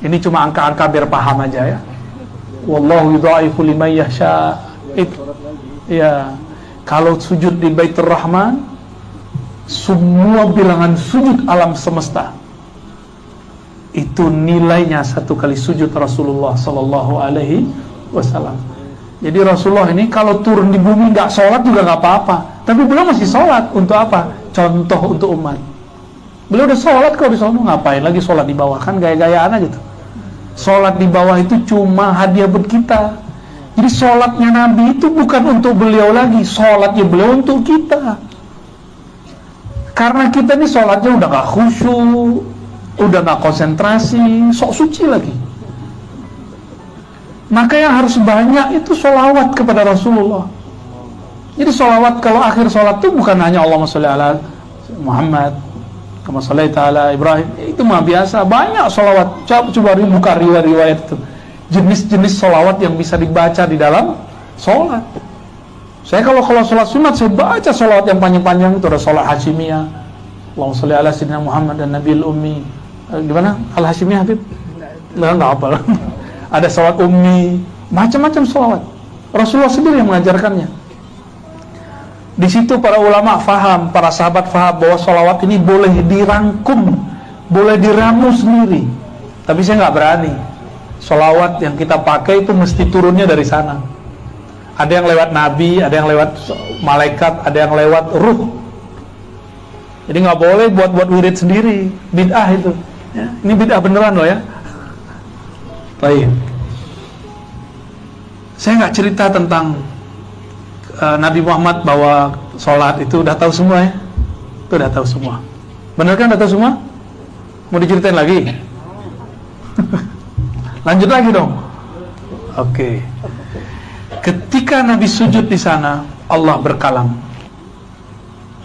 Ini cuma angka-angka biar paham aja ya. Wallahu yudha'ifu liman yasha. Ya, kalau sujud di Baitur Rahman, semua bilangan sujud alam semesta itu nilainya 1 kali sujud Rasulullah sallallahu alaihi wasallam. Jadi Rasulullah ini kalau turun di bumi nggak sholat juga nggak apa-apa, tapi beliau masih sholat. Untuk apa? Contoh untuk umat. Beliau udah sholat, kalau di sana ngapain lagi sholat di bawah? Kan gaya-gayaan aja tuh. Sholat di bawah itu cuma hadiah buat kita. Jadi sholatnya Nabi itu bukan untuk beliau lagi, sholatnya beliau untuk kita. Karena kita ini sholatnya udah gak khusyuk, udah gak konsentrasi, sok suci lagi. Maka yang harus banyak itu sholawat kepada Rasulullah. Jadi sholawat kalau akhir sholat itu bukan hanya Allahumma sholli ala Muhammad, kama shallaita ala Ibrahim, itu mah biasa. Banyak sholawat. Coba buka riwayat-riwayat itu, jenis-jenis sholawat yang bisa dibaca di dalam sholat. Saya kalau sholat sunat, saya baca sholawat yang panjang-panjang itu. Ada sholat Hashimiyah, Allahumma sholli ala sayyidina Muhammad dan Nabil Ummi. Gimana? Al-Hashimiyah Habib? Nggak apa. Ada sholawat Ummi, macam-macam sholawat. Rasulullah sendiri yang mengajarkannya. Di situ para ulama faham, para sahabat faham bahwa sholawat ini boleh dirangkum boleh diramu sendiri, tapi saya nggak berani. Sholawat yang kita pakai itu mesti turunnya dari sana. Ada yang lewat nabi, ada yang lewat malaikat, ada yang lewat ruh. Jadi nggak boleh buat wirid sendiri, bid'ah itu. Ya, ini bid'ah beneran loh ya. Baik. Saya nggak cerita tentang Nabi Muhammad bahwa sholat itu udah tahu semua ya. Itu udah tahu semua. Bener kan udah tahu semua? Mau diceritain lagi? Lanjut lagi dong. Oke. Ketika Nabi sujud di sana, Allah berkalam.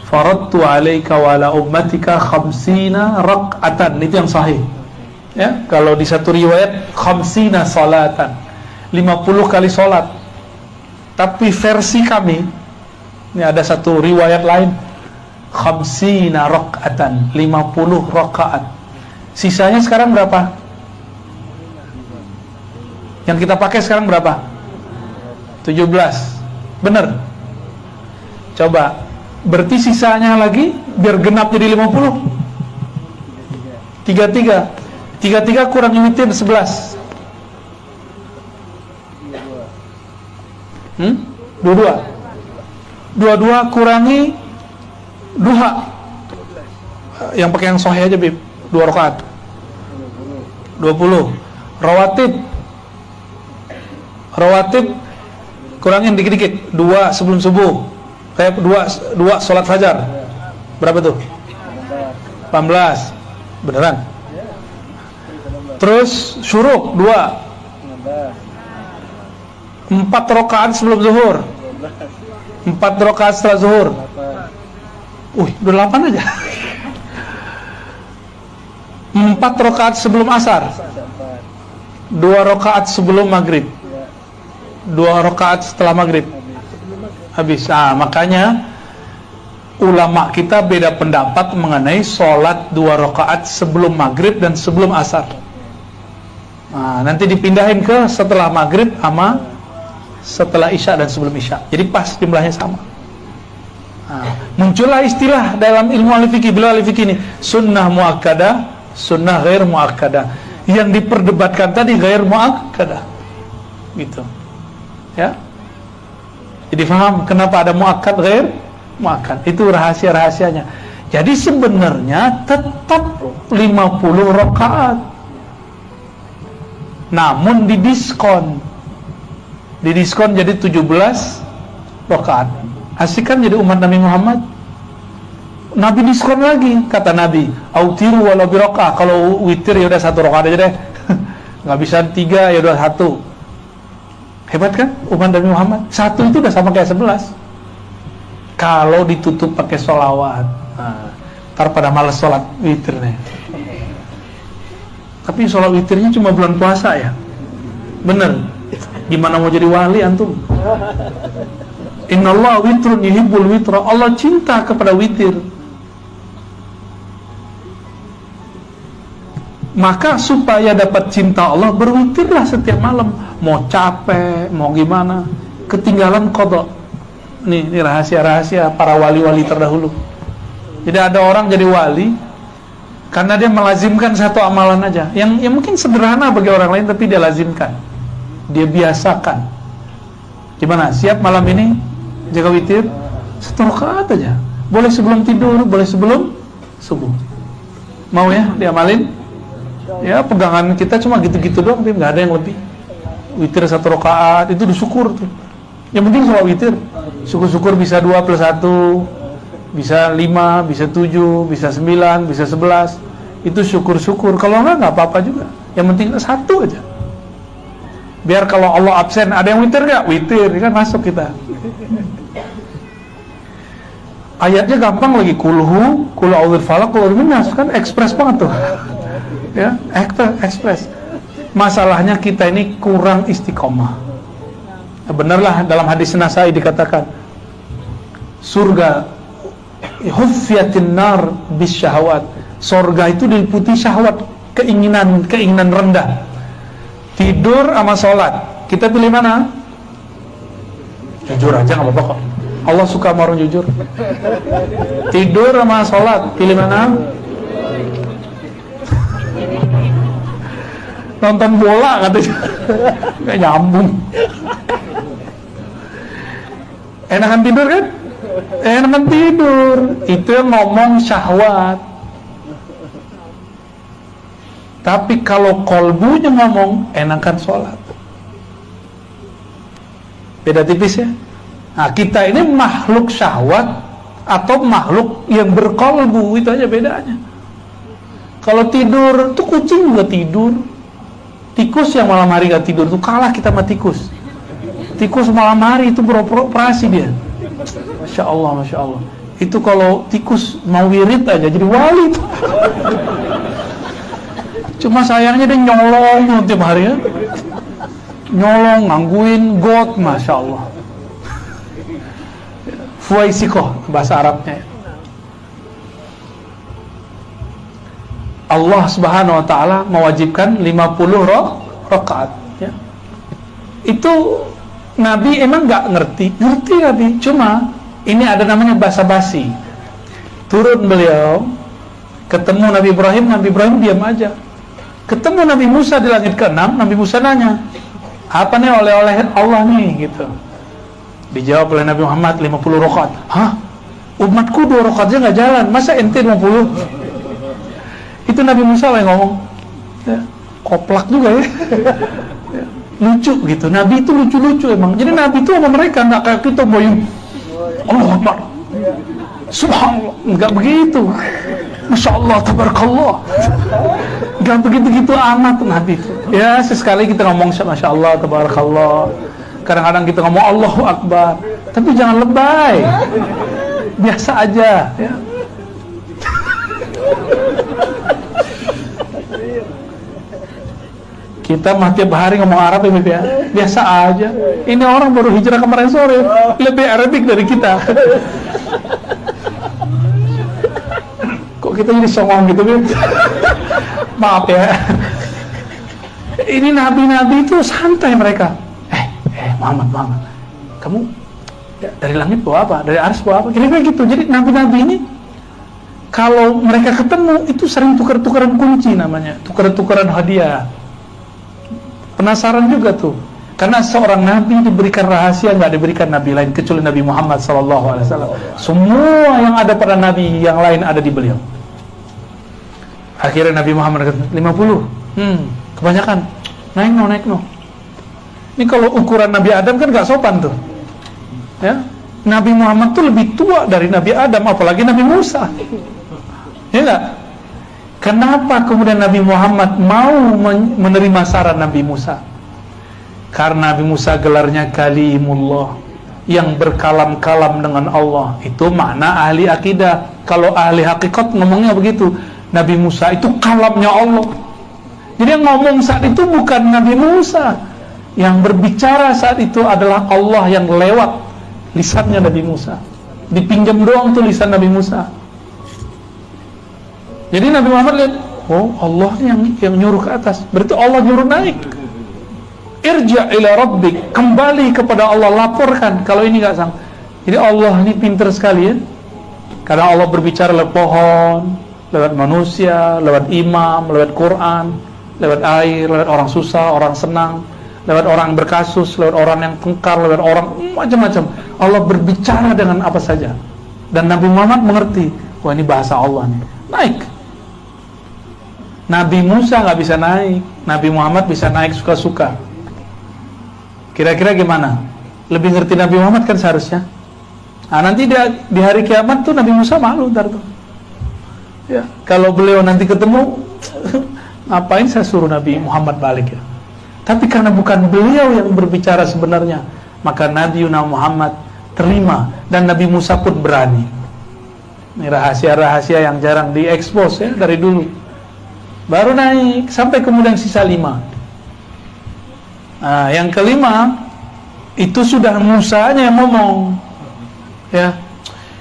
Faradtu alaika wa ala ummatika khamsina rak'atan. Itu yang sahih. Ya, kalau di satu riwayat khamsina salatan. 50 kali salat. Tapi versi kami, ini ada satu riwayat lain, khamsina rak'atan, 50 rakaat. Sisanya sekarang berapa? Yang kita pakai sekarang berapa? 17. Bener? Coba, berarti sisanya lagi biar genap jadi 50. 33 kurang witir 11. 22 kurangi duha. Yang pakai yang sahih aja, Bib. 2 rakaat. 20. Rawatib kurangin dikit-dikit. 2 sebelum subuh. Kayak 2 sholat fajar. Berapa tuh? 18. Beneran? Terus syuruk 2. 4 rakaat sebelum zuhur. 4 rakaat setelah zuhur. Udah 8 aja. 4 rakaat sebelum asar. 2 rakaat sebelum maghrib. 2 rakaat setelah maghrib. Habis. Makanya ulama kita beda pendapat mengenai sholat 2 rakaat sebelum maghrib dan sebelum asar. Nanti dipindahin ke setelah maghrib sama setelah isya dan sebelum isya. Jadi pas jumlahnya sama. Muncullah istilah dalam ilmu al-fiqih, bila al-fiqih ini sunnah muakkadah, sunnah ghair muakkadah. Yang diperdebatkan tadi ghair muakkadah. Gitu. Ya. Jadi paham kenapa ada muakkad ghair muakkad. Itu rahasia-rahasianya. Jadi sebenarnya tetap 50 rakaat. Namun didiskon jadi 17 rakaat. Asik kan jadi umat Nabi Muhammad. Nabi diskon lagi, kata Nabi, autiru walau birokah. Kalau witir ya udah 1 rakaat aja deh. Nggak bisa 3 ya udah 1. Hebat kan umat Nabi Muhammad? 1 itu udah sama kayak 11. Kalau ditutup pakai sholawat, ntar pada males sholat witirnya. Tapi sholat witirnya cuma bulan puasa ya. Bener. Gimana mau jadi wali antum? Innallaha witrun yuhibbul witra. Allah cinta kepada witir. Maka supaya dapat cinta Allah, berwitirlah setiap malam. Mau capek, mau gimana, ketinggalan qadha. Ini rahasia-rahasia para wali-wali terdahulu. Jadi ada orang jadi wali karena dia melazimkan satu amalan aja, yang mungkin sederhana bagi orang lain, tapi dia lazimkan, dia biasakan. Gimana? Siap malam ini jaga witir 1 rakaat aja. Boleh sebelum tidur, boleh sebelum subuh. Mau ya diamalin? Ya pegangan kita cuma gitu-gitu doang, tapi nggak ada yang lebih. Witir 1 rakaat itu disyukur tuh. Yang penting sholat witir. Syukur-syukur bisa 2 + 1, bisa 5, bisa 7, bisa 9, bisa 11. Itu syukur-syukur. Kalau nggak apa-apa juga. Yang penting 1 aja. Biar kalau Allah absen, ada yang witir nggak? Witir, kan masuk kita. Ayatnya gampang lagi. Kulhu, kul a'udzu falaq, kul a'udzu binnas, kan ekspres banget tuh. Ya, ekspres. Masalahnya kita ini kurang istiqomah. Benarlah dalam hadis Nasai dikatakan surga huffiyatin nar bisyahawat. Surga itu diliputi syahwat, keinginan rendah. Tidur sama sholat, kita pilih mana? Jujur aja nggak apa-apa kok. Allah suka sama orang jujur. Tidur sama sholat, pilih mana? nonton bola katanya. Nggak nyambung. Enakan tidur kan? Enakan tidur. Itu yang ngomong syahwat. Tapi kalau kolbunya ngomong, enakan sholat. Beda tipis ya. Nah, kita ini makhluk syahwat atau makhluk yang berkolbu, itu aja bedanya. Kalau tidur, tuh kucing juga tidur. Tikus yang malam hari gak tidur, tuh kalah kita sama tikus. Tikus malam hari itu beroperasi dia. Masya Allah, Masya Allah. Itu kalau tikus mau wirid aja jadi wali tuh. Cuma sayangnya dia nyolong tiap hari ya. Nyolong, ngangguin got, Masya Allah. Fuwaisikoh bahasa Arabnya. Allah Subhanahu wa taala mewajibkan 50 rakaat ya. Itu Nabi emang nggak ngerti Nabi, cuma ini ada namanya basa-basi. Turun beliau, ketemu Nabi Ibrahim diam aja. Ketemu Nabi Musa di langit ke-6, Nabi Musa nanya, apa nih oleh-oleh Allah nih gitu. Dijawab oleh Nabi Muhammad 50 rakaat. Hah? Umatku 2 rakaat aja nggak jalan, masa ente 50? Itu Nabi Musa yang ngomong. Ya, koplak juga ya. Ya, lucu gitu. Nabi itu lucu-lucu emang. Jadi Nabi itu sama mereka nggak kayak kita boyong. Allah Akbar. Subhanallah, nggak begitu. Masya Allah, tabarakallah. Nggak begitu-gitu amat Nabi itu. Ya, sesekali kita ngomong Masya Allah, tabarakallah. Kadang-kadang kita ngomong Allahu Akbar. Tapi jangan lebay. Biasa aja. Ya. Kita mah tiap hari ngomong Arab ya, biasa aja. Ini orang baru hijrah kemarin sore, lebih Arabik dari kita. Kok kita jadi songong gitu, Bib? Maaf ya. Ini nabi-nabi itu santai mereka. Muhammad, kamu dari langit bawa apa? Dari arsy bawa apa? Kira-kira gitu. Jadi nabi-nabi ini kalau mereka ketemu itu sering tukar-tukaran kunci namanya, tukar-tukaran hadiah. Penasaran juga tuh, karena seorang nabi diberikan rahasia nggak diberikan nabi lain kecuali Nabi Muhammad SAW. Semua yang ada pada nabi yang lain ada di beliau. Akhirnya Nabi Muhammad kata 50, kebanyakan, naik no. Ini kalau ukuran Nabi Adam kan nggak sopan tuh, ya. Nabi Muhammad tuh lebih tua dari Nabi Adam, apalagi Nabi Musa, ya nggak? Kenapa kemudian Nabi Muhammad mau menerima saran Nabi Musa? Karena Nabi Musa gelarnya Kalimullah, yang berkalam-kalam dengan Allah. Itu makna ahli akidah. Kalau ahli hakikat ngomongnya begitu, Nabi Musa itu kalamnya Allah. Jadi yang ngomong saat itu bukan Nabi Musa, yang berbicara saat itu adalah Allah yang lewat lisannya Nabi Musa. Dipinjam doang tuh lisan Nabi Musa. Jadi Nabi Muhammad lihat, oh Allah yang nyuruh ke atas, berarti Allah nyuruh naik. Irja' ila rabbik, kembali kepada Allah, laporkan kalau ini nggak sang. Jadi Allah ini pintar sekali ya. Karena Allah berbicara lewat pohon, lewat manusia, lewat imam, lewat Quran, lewat air, lewat orang susah, orang senang, lewat orang berkasus, lewat orang yang tengkar, lewat orang macam-macam. Allah berbicara dengan apa saja. Dan Nabi Muhammad mengerti, wah ini bahasa Allah nih. Naik. Nabi Musa nggak bisa naik, Nabi Muhammad bisa naik suka-suka. Kira-kira gimana? Lebih ngerti Nabi Muhammad kan seharusnya. Nah, nanti di hari kiamat tuh Nabi Musa malu ntar tuh. Ya, kalau beliau nanti ketemu, ngapain saya suruh Nabi Muhammad balik ya? Tapi karena bukan beliau yang berbicara sebenarnya, maka Nabi Muhammad terima dan Nabi Musa pun berani. Ini rahasia-rahasia yang jarang diekspos ya dari dulu. Baru naik sampai kemudian sisa 5. Nah, yang kelima itu sudah Musanya yang ngomong, ya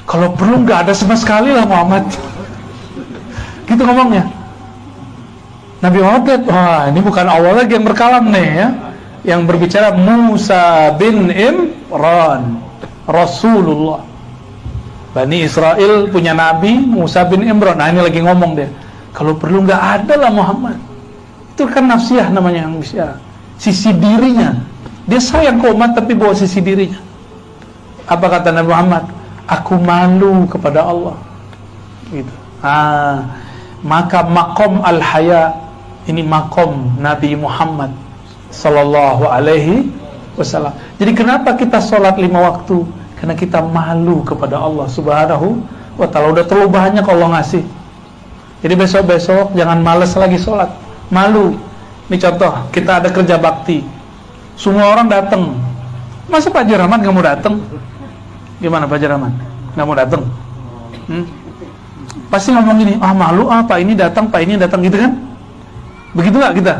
kalau perlu nggak ada sama sekali lah Muhammad, gitu ngomongnya. Nabi Muhammad lihat, wah ini bukan Allah lagi yang berkalam nih ya, yang berbicara Musa bin Imran, Rasulullah. Bani Israel punya Nabi Musa bin Imran. Nah ini lagi ngomong dia. Kalau perlu nggak ada lah Muhammad. Itu kan nafsiyah namanya, yang bisa sisi dirinya. Dia sayang ke umat tapi bawa sisi dirinya. Apa kata Nabi Muhammad? Aku malu kepada Allah. Gitu. Maka makom al-haya, ini makom Nabi Muhammad sallallahu alaihi wasallam. Jadi kenapa kita sholat 5 waktu? Karena kita malu kepada Allah subhanahu wa ta'ala. Udah terlalu banyak Allah ngasih. Jadi besok-besok jangan males lagi sholat, malu. Ini contoh, kita ada kerja bakti, semua orang datang. Masa Pak Haji Rahmat nggak mau datang? Gimana Pak Haji Rahmat? Nggak mau datang? Pasti ngomong gini, malu Pak ini datang, Pak ini datang, gitu kan? Begitu nggak kita?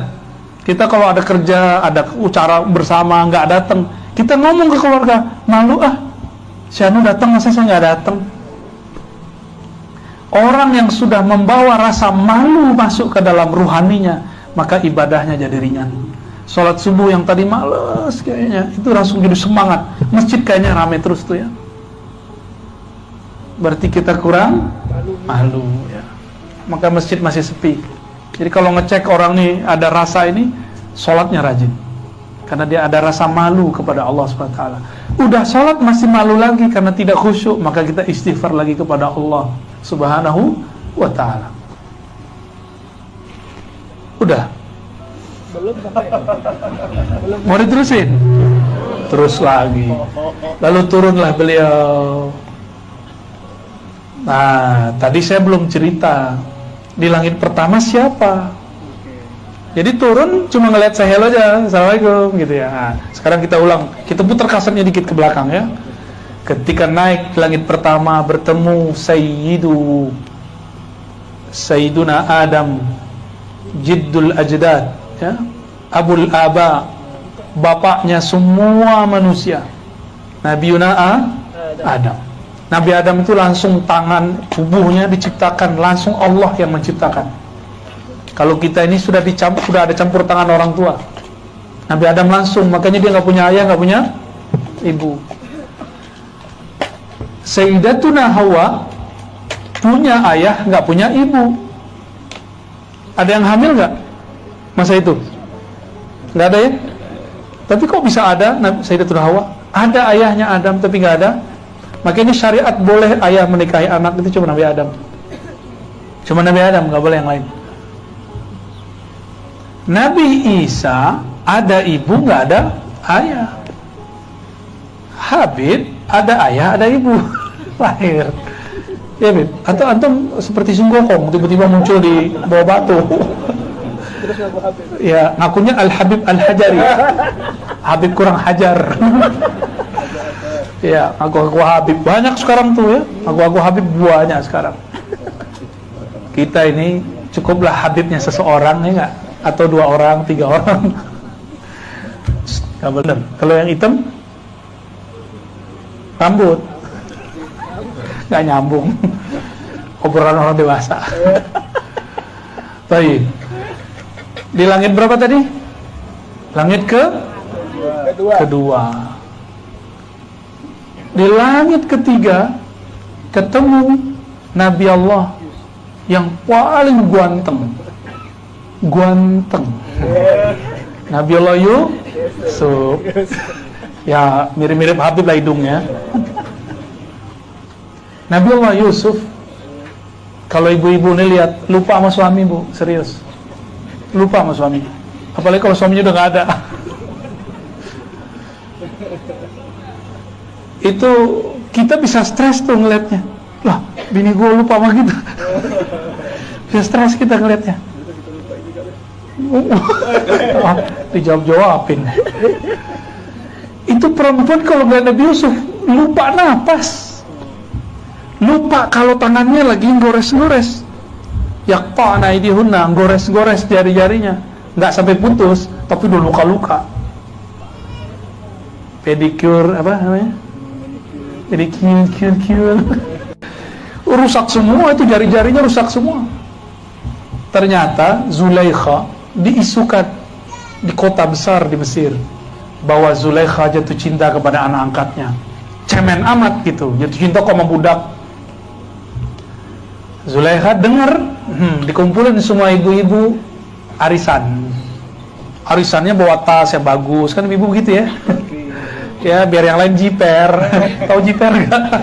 Kita kalau ada kerja, ada acara bersama nggak datang, kita ngomong ke keluarga, malu si Anu datang, masa saya nggak datang? Orang yang sudah membawa rasa malu masuk ke dalam ruhaninya, maka ibadahnya jadi ringan. Sholat subuh yang tadi males kayaknya, itu langsung jadi semangat. Masjid kayaknya rame terus tuh ya. Berarti kita kurang malu ya. Maka masjid masih sepi. Jadi kalau ngecek orang nih ada rasa ini, sholatnya rajin. Karena dia ada rasa malu kepada Allah SWT. Udah sholat masih malu lagi karena tidak khusyuk, maka kita istighfar lagi kepada Allah Subhanahu wa ta'ala. Udah? Belum sampai. Belum. Mau diterusin? Terus lagi. Lalu turunlah beliau. Nah, tadi saya belum cerita. Di langit pertama siapa? Jadi turun cuma ngeliat saya hello aja, assalamualaikum gitu ya. Nah, sekarang kita ulang, kita putar kasetnya dikit ke belakang ya. Ketika naik ke langit pertama bertemu Sayyiduna Adam, Jiddul Ajdad ya, Abul Aba, bapaknya semua manusia, Nabi Adam. Nabi Adam itu langsung tangan tubuhnya diciptakan, langsung Allah yang menciptakan. Kalau kita ini sudah ada campur tangan orang tua. Nabi Adam langsung, makanya dia nggak punya ayah, nggak punya ibu. Sayyidatuna Hawa punya ayah, nggak punya ibu. Ada yang hamil nggak masa itu? Nggak ada ya? Tapi kok bisa ada Sayyidatuna Hawa? Ada ayahnya Adam tapi nggak ada. Makanya syariat boleh ayah menikahi anak itu cuma Nabi Adam. Cuma Nabi Adam, nggak boleh yang lain. Nabi Isa ada ibu nggak ada ayah. Habib ada ayah ada ibu lahir. Ya Bib, atau antum seperti Sunggokong tiba-tiba muncul di bawah batu. Terus ngaku Habib. Ya, ngakunya Al-Habib Al-Hajari. Habib kurang hajar. Ya, ngaku Habib banyak sekarang tuh ya. Ngaku Habib banyak sekarang. Kita ini cukuplah Habibnya seseorang ya enggak? Atau 2 orang, 3 orang. Enggak benar. Kalau yang hitam rambut nggak nyambung. Obrolan orang dewasa. Baik. Di langit berapa tadi? Langit kedua. Di langit ketiga ketemu Nabi Allah yang paling ganteng. Nabi Allah Yusuf. Ya mirip-mirip Habib lah hidungnya. Nabi Allah Yusuf, kalau ibu-ibu nih lihat lupa sama suami bu, serius, lupa sama suami. Apalagi kalau suaminya udah nggak ada. Itu kita bisa stres tuh ngeliatnya. Lah, bini gue lupa sama kita. Bisa stres kita ngeliatnya. Dijawab-jawabin. Itu perempuan kalau ngeliat Nabi Yusuf lupa napas, lupa kalau tangannya lagi gores-gores, yaqta'na aydihunna, gores-gores jari-jarinya, nggak sampai putus, tapi udah luka-luka. Pedicure apa namanya? Pedicure, rusak semua itu jari-jarinya rusak semua. Ternyata Zulaikha diisukan di kota besar di Mesir bahwa Zulaikha jatuh cinta kepada anak angkatnya. Cemen amat gitu, jatuh cinta kok sama budak. Zulaikha dengar, dikumpulin semua ibu-ibu arisannya bawa tas yang bagus, kan ibu begitu ya. Ya biar yang lain jiper. Tahu jiper nggak?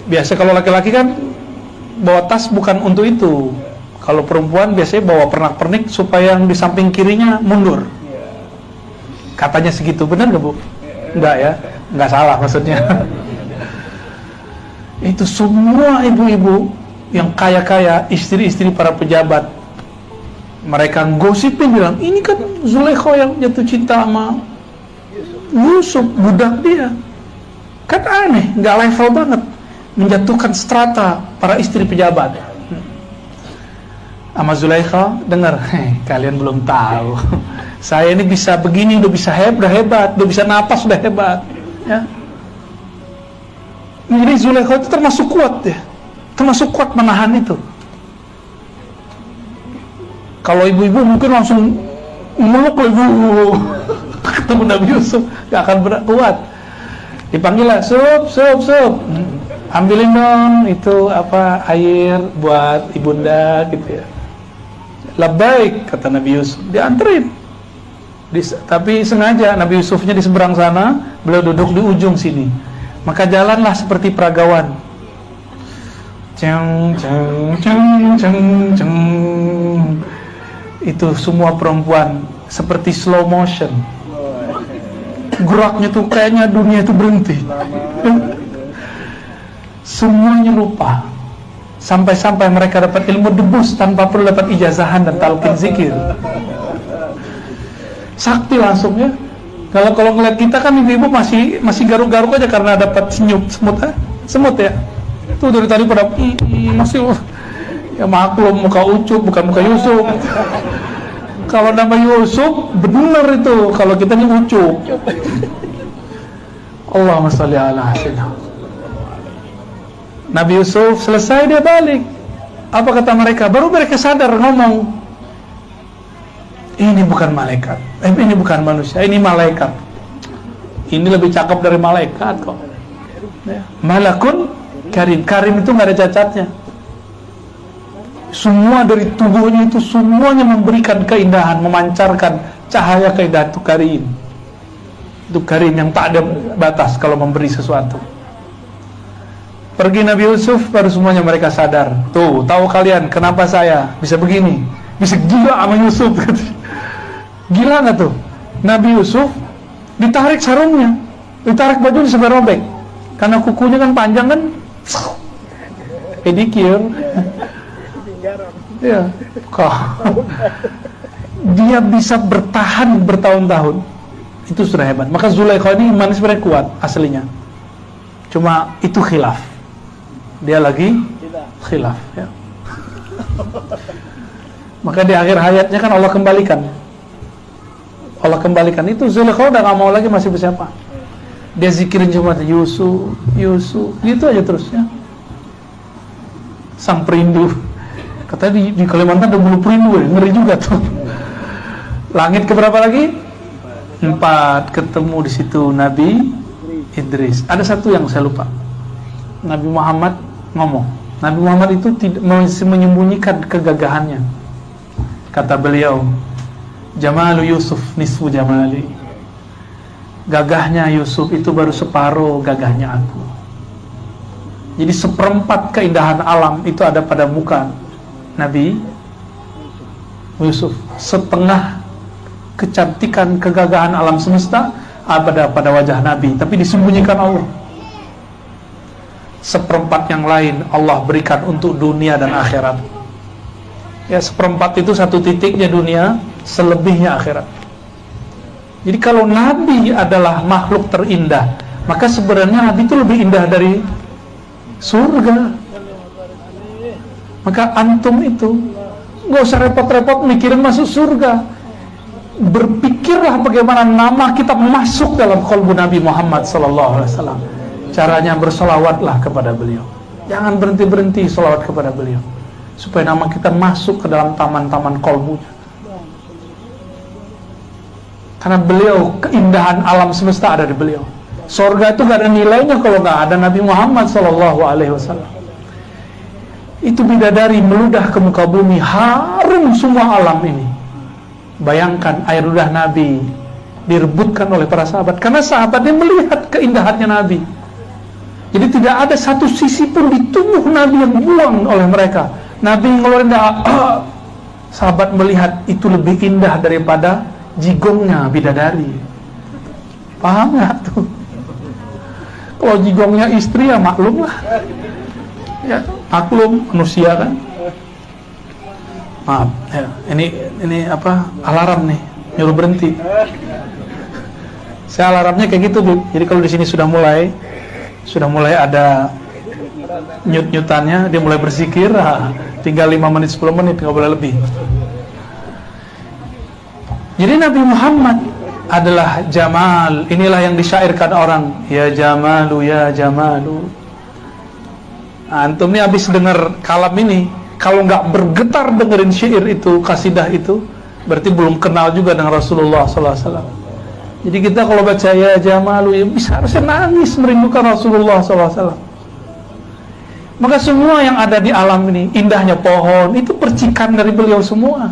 Biasa kalau laki-laki kan bawa tas bukan untuk itu. Kalau perempuan biasanya bawa pernak-pernik supaya yang di samping kirinya mundur. Katanya segitu, benar nggak Bu? Enggak ya, nggak salah maksudnya. Itu semua ibu-ibu yang kaya-kaya, istri-istri para pejabat, mereka gosipin bilang, ini kan Zulaikha yang jatuh cinta sama Yusuf, budak dia. Kan aneh, nggak level banget, menjatuhkan strata para istri pejabat. Sama Zulaikha, dengar, kalian belum tahu, saya ini bisa begini, udah bisa hebat, udah bisa napas, udah hebat. Ya. Jadi Zulaikha itu termasuk kuat ya, termasuk kuat menahan itu. Kalau ibu-ibu mungkin langsung meluk ibu ketemu Nabi Yusuf, gak akan kuat. Dipanggil lah, sup, ambilin dong itu apa air buat ibunda gitu ya. Labbaik, kata Nabi Yusuf, dianterin. Tapi sengaja Nabi Yusufnya di seberang sana, beliau duduk di ujung sini. Maka jalanlah seperti peragawan. Ceng. Itu semua perempuan seperti slow motion. Geraknya tuh kayaknya dunia itu berhenti. Semuanya lupa. Sampai-sampai mereka dapat ilmu debus tanpa perlu dapat ijazahan dan talqin zikir. Sakti langsung ya. Kalau ngeliat kita kan ibu-ibu masih garuk-garuk aja karena dapat semut ya. Tuh dari tadi pada masih ya maklum muka Ucup bukan muka Yusuf. Kalau nama Yusuf benar itu, kalau kita ini Ucup. Allahumma sholli ala sayyidina. Nabi Yusuf selesai dia balik. Apa kata mereka? Baru mereka sadar ngomong, ini bukan malaikat, ini bukan manusia, ini malaikat. Ini lebih cakep dari malaikat kok. Malakun karim. Karim itu nggak ada cacatnya. Semua dari tubuhnya itu semuanya memberikan keindahan, memancarkan cahaya keindahan. Itu karim. Itu karim yang tak ada batas kalau memberi sesuatu. Pergi Nabi Yusuf, baru semuanya mereka sadar. Tuh, tahu kalian kenapa saya bisa begini, bisa gila sama Yusuf. Gila nggak tuh? Nabi Yusuf ditarik sarungnya, ditarik bajunya sampai robek, karena kukunya kan panjang kan, pedicure. Ya, kok dia bisa bertahan bertahun-tahun, itu sudah hebat. Maka Zulaikha ini imannya sebenarnya kuat aslinya, cuma itu khilaf. Dia lagi khilaf ya. Maka di akhir hayatnya kan Allah kembalikan itu. Zulaikha udah gak mau lagi masih bersiapa. Dia zikirin cuma Yusuf gitu aja terusnya. Sang perindu. Katanya di Kalimantan ada bulu perindu ya, ngeri juga tuh. Langit keberapa lagi? 4. Ketemu di situ Nabi Idris. Ada satu yang saya lupa. Nabi Muhammad ngomong. Nabi Muhammad itu tidak menyembunyikan kegagahannya. Kata beliau, Jamalu Yusuf nisfu jamali. Gagahnya Yusuf itu baru separuh gagahnya aku. Jadi 1/4 keindahan alam itu ada pada muka Nabi Yusuf. 1/2 kecantikan kegagahan alam semesta ada pada wajah Nabi, tapi disembunyikan Allah. 1/4 yang lain Allah berikan untuk dunia dan akhirat. Ya, 1/4 itu satu titiknya dunia, selebihnya akhirat. Jadi kalau Nabi adalah makhluk terindah, maka sebenarnya Nabi itu lebih indah dari surga. Maka antum itu gak usah repot-repot mikirin masuk surga. Berpikirlah bagaimana nama kita masuk dalam qalbu Nabi Muhammad SAW. Caranya bersolawatlah kepada beliau. Jangan berhenti-berhenti solawat kepada beliau, supaya nama kita masuk ke dalam taman-taman qalbunya. Karena beliau, keindahan alam semesta ada di beliau. Surga itu gak ada nilainya kalau gak ada Nabi Muhammad SAW. Itu bidadari meludah ke muka bumi, harum semua alam ini. Bayangkan air ludah Nabi direbutkan oleh para sahabat, karena sahabatnya melihat keindahannya Nabi. Jadi tidak ada satu sisi pun di tubuh Nabi yang buang oleh mereka. Nabi ngeluarin darah, sahabat melihat itu lebih indah daripada jigongnya bidadari. Paham nggak tuh? Kalau jigongnya istri ya maklum lah. Ya, maklum manusia kan. Maaf, ya, ini apa? Alarm nih, nyuruh berhenti. Saya alarmnya kayak gitu, Bu. Jadi kalau di sini sudah mulai ada nyut-nyutannya, dia mulai berzikir, tinggal 5 menit 10 menit, nggak boleh lebih. Jadi Nabi Muhammad adalah Jamal. Inilah yang disyairkan orang, ya Jamalu, ya Jamalu. Antum nih habis dengar kalam ini, kalau nggak bergetar dengerin syair itu, kasidah itu, berarti belum kenal juga dengan Rasulullah SAW. Jadi kita kalau baca ya Jamalu, ya bisa harusnya nangis merindukan Rasulullah SAW. Maka semua yang ada di alam ini, indahnya pohon, itu percikan dari beliau semua.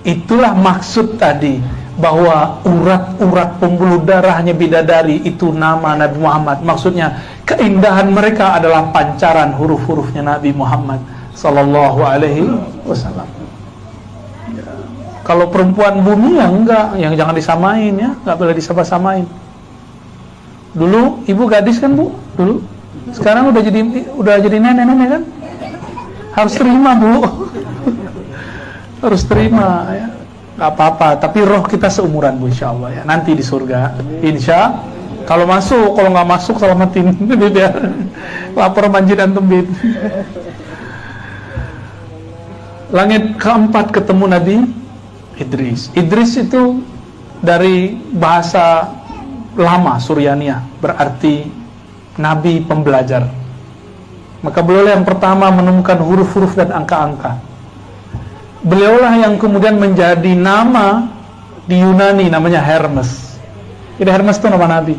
Itulah maksud tadi, bahwa urat-urat pembuluh darahnya bidadari itu nama Nabi Muhammad. Maksudnya keindahan mereka adalah pancaran huruf-hurufnya Nabi Muhammad sallallahu alaihi wasallam. Ya. Kalau perempuan bumi ya enggak, yang jangan disamain ya, enggak boleh disama-samain. Dulu ibu gadis kan, Bu? Dulu. Sekarang udah jadi nenek-nenek kan? Harus terima, Bu. Harus terima ya. Gak apa-apa, tapi roh kita seumuran, Bu, insya Allah ya. Nanti di surga, insya. Kalau masuk, kalau nggak masuk selamatin. Biar lapor manjid antum bid. Langit keempat ketemu Nabi Idris. Idris itu dari bahasa lama Suryaniyah, berarti Nabi pembelajar. Maka beliau yang pertama menemukan huruf-huruf dan angka-angka. Beliaulah yang kemudian menjadi nama di Yunani, namanya Hermes. Jadi Hermes itu nama Nabi.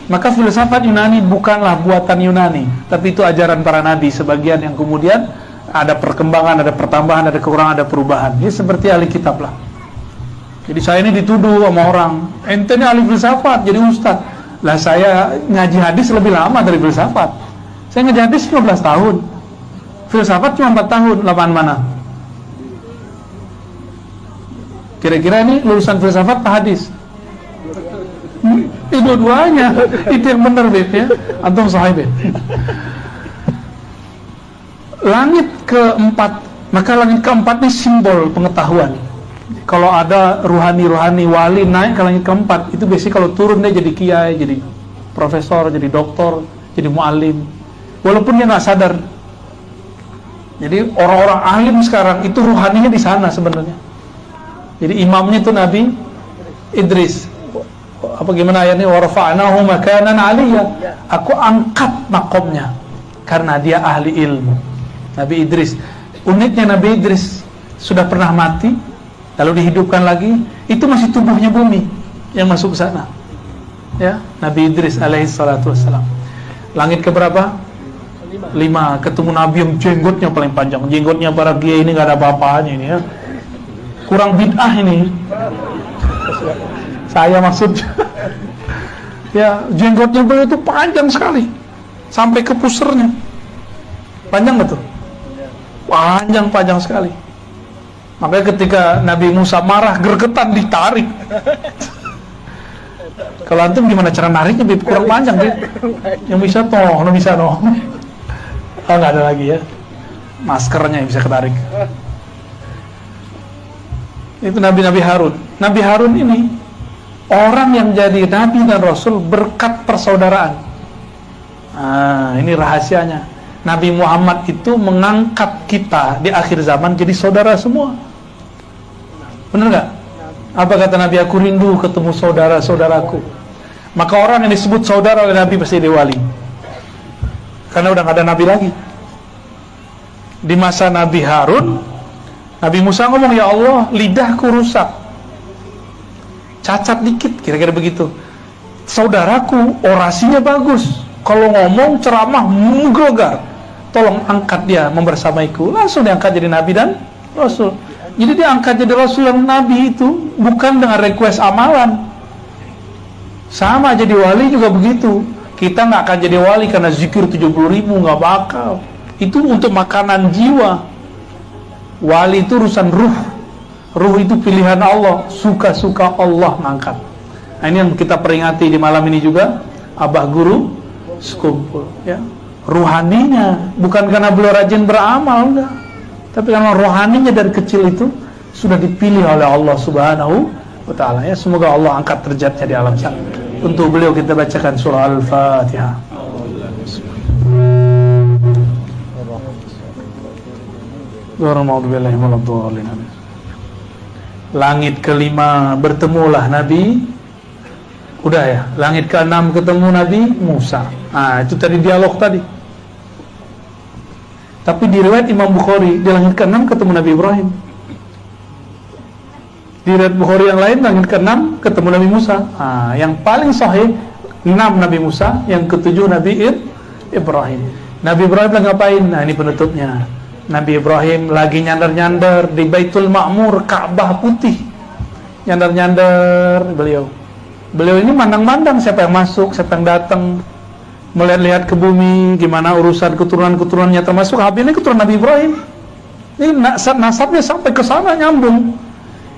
Maka filsafat Yunani bukanlah buatan Yunani, tapi itu ajaran para Nabi. Sebagian yang kemudian ada perkembangan, ada pertambahan, ada kekurangan, ada perubahan. Ini seperti ahli kitab lah. Jadi saya ini dituduh sama orang, ente ini ahli filsafat, jadi ustadz. Lah saya ngaji hadis lebih lama dari filsafat. Saya ngaji hadis 15 tahun. Filsafat cuma 4 tahun, lapangan mana? Kira-kira ini lulusan filsafat atau hadis? Dua-duanya. Itu yang benar, Beb ya. Antum sahih, Beb. Langit keempat, maka langit keempat ini simbol pengetahuan. Kalau ada ruhani-ruhani wali naik ke langit keempat, itu biasanya kalau turun dia jadi kiai, jadi profesor, jadi doktor, jadi muallim. Walaupun dia nggak sadar. Jadi orang-orang alim sekarang itu ruhaninya di sana sebenarnya. Jadi imamnya itu Nabi Idris. Apa gimana ayatnya? Wa rafa'nahu makanan 'aliyya. Aku angkat makomnya karena dia ahli ilmu. Nabi Idris. Uniknya Nabi Idris sudah pernah mati, lalu dihidupkan lagi. Itu masih tubuhnya bumi yang masuk ke sana. Ya, Nabi Idris alaihi salatu wassalam. Langit keberapa? 5. Ketemu Nabi yang jenggotnya paling panjang. Jenggotnya para kiai ini nggak ada apa-apanya ini ya. Kurang bid'ah ini. Saya maksud ya, jenggotnya beliau itu panjang sekali sampai ke pusernya. Panjang betul? Panjang sekali. Makanya ketika Nabi Musa marah, gergetan ditarik. Kalau antum gimana cara nariknya? Bib? Kurang panjang, Bib. Yang bisa toh, bisa toh. Oh, nggak ada lagi ya. Maskernya yang bisa ketarik. Itu Nabi Harun. Nabi Harun ini orang yang jadi Nabi dan Rasul berkat persaudaraan. Ini rahasianya. Nabi Muhammad itu mengangkat kita di akhir zaman jadi saudara semua. Benar nggak? Apa kata Nabi? Aku rindu ketemu saudara-saudaraku. Maka orang yang disebut saudara oleh Nabi pasti dia wali. Karena udah nggak ada Nabi lagi. Di masa Nabi Harun, Nabi Musa ngomong, ya Allah, lidahku rusak, cacat dikit, kira-kira begitu. Saudaraku orasinya bagus, kalau ngomong ceramah menggelegar, tolong angkat dia membersamaiku. Langsung diangkat jadi nabi dan rasul. Jadi dia angkat jadi rasul dan nabi itu bukan dengan request amalan. Sama jadi wali juga begitu. Kita nggak akan jadi wali karena zikir 70.000, nggak bakal. Itu untuk makanan jiwa. Wali itu urusan ruh. Ruh itu pilihan Allah, suka-suka Allah ngangkat. Nah, ini yang kita peringati di malam ini juga. Abah guru sekumpul, ya. Ruhaninya bukan karena beliau rajin beramal, enggak, tapi karena rohaninya dari kecil itu sudah dipilih oleh Allah Subhanahu wa ta'ala, ya. Semoga Allah angkat derajatnya di alam sana. Untuk beliau kita bacakan surah Al-Fatihah. Langit kelima bertemulah Nabi. Udah ya, langit ke-6 ketemu Nabi Musa. Nah, itu tadi dialog tadi. Tapi di riwayat Imam Bukhari, di langit ke-6 ketemu Nabi Ibrahim. Di riwayat Bukhari yang lain, langit ke-6 ketemu Nabi Musa. Nah, yang paling sahih 6 Nabi Musa, yang ke-7 Nabi Ibrahim. Nabi Ibrahim lagi ngapain? Nah, ini penutupnya. Nabi Ibrahim lagi nyandar-nyandar di Baitul Ma'mur, Ka'bah putih. Nyandar-nyandar Beliau ini mandang-mandang siapa yang masuk, siapa yang datang, melihat-lihat ke bumi, gimana urusan keturunan-keturunannya, termasuk Habibnya keturunan Nabi Ibrahim. Ini nasabnya sampai ke sana nyambung.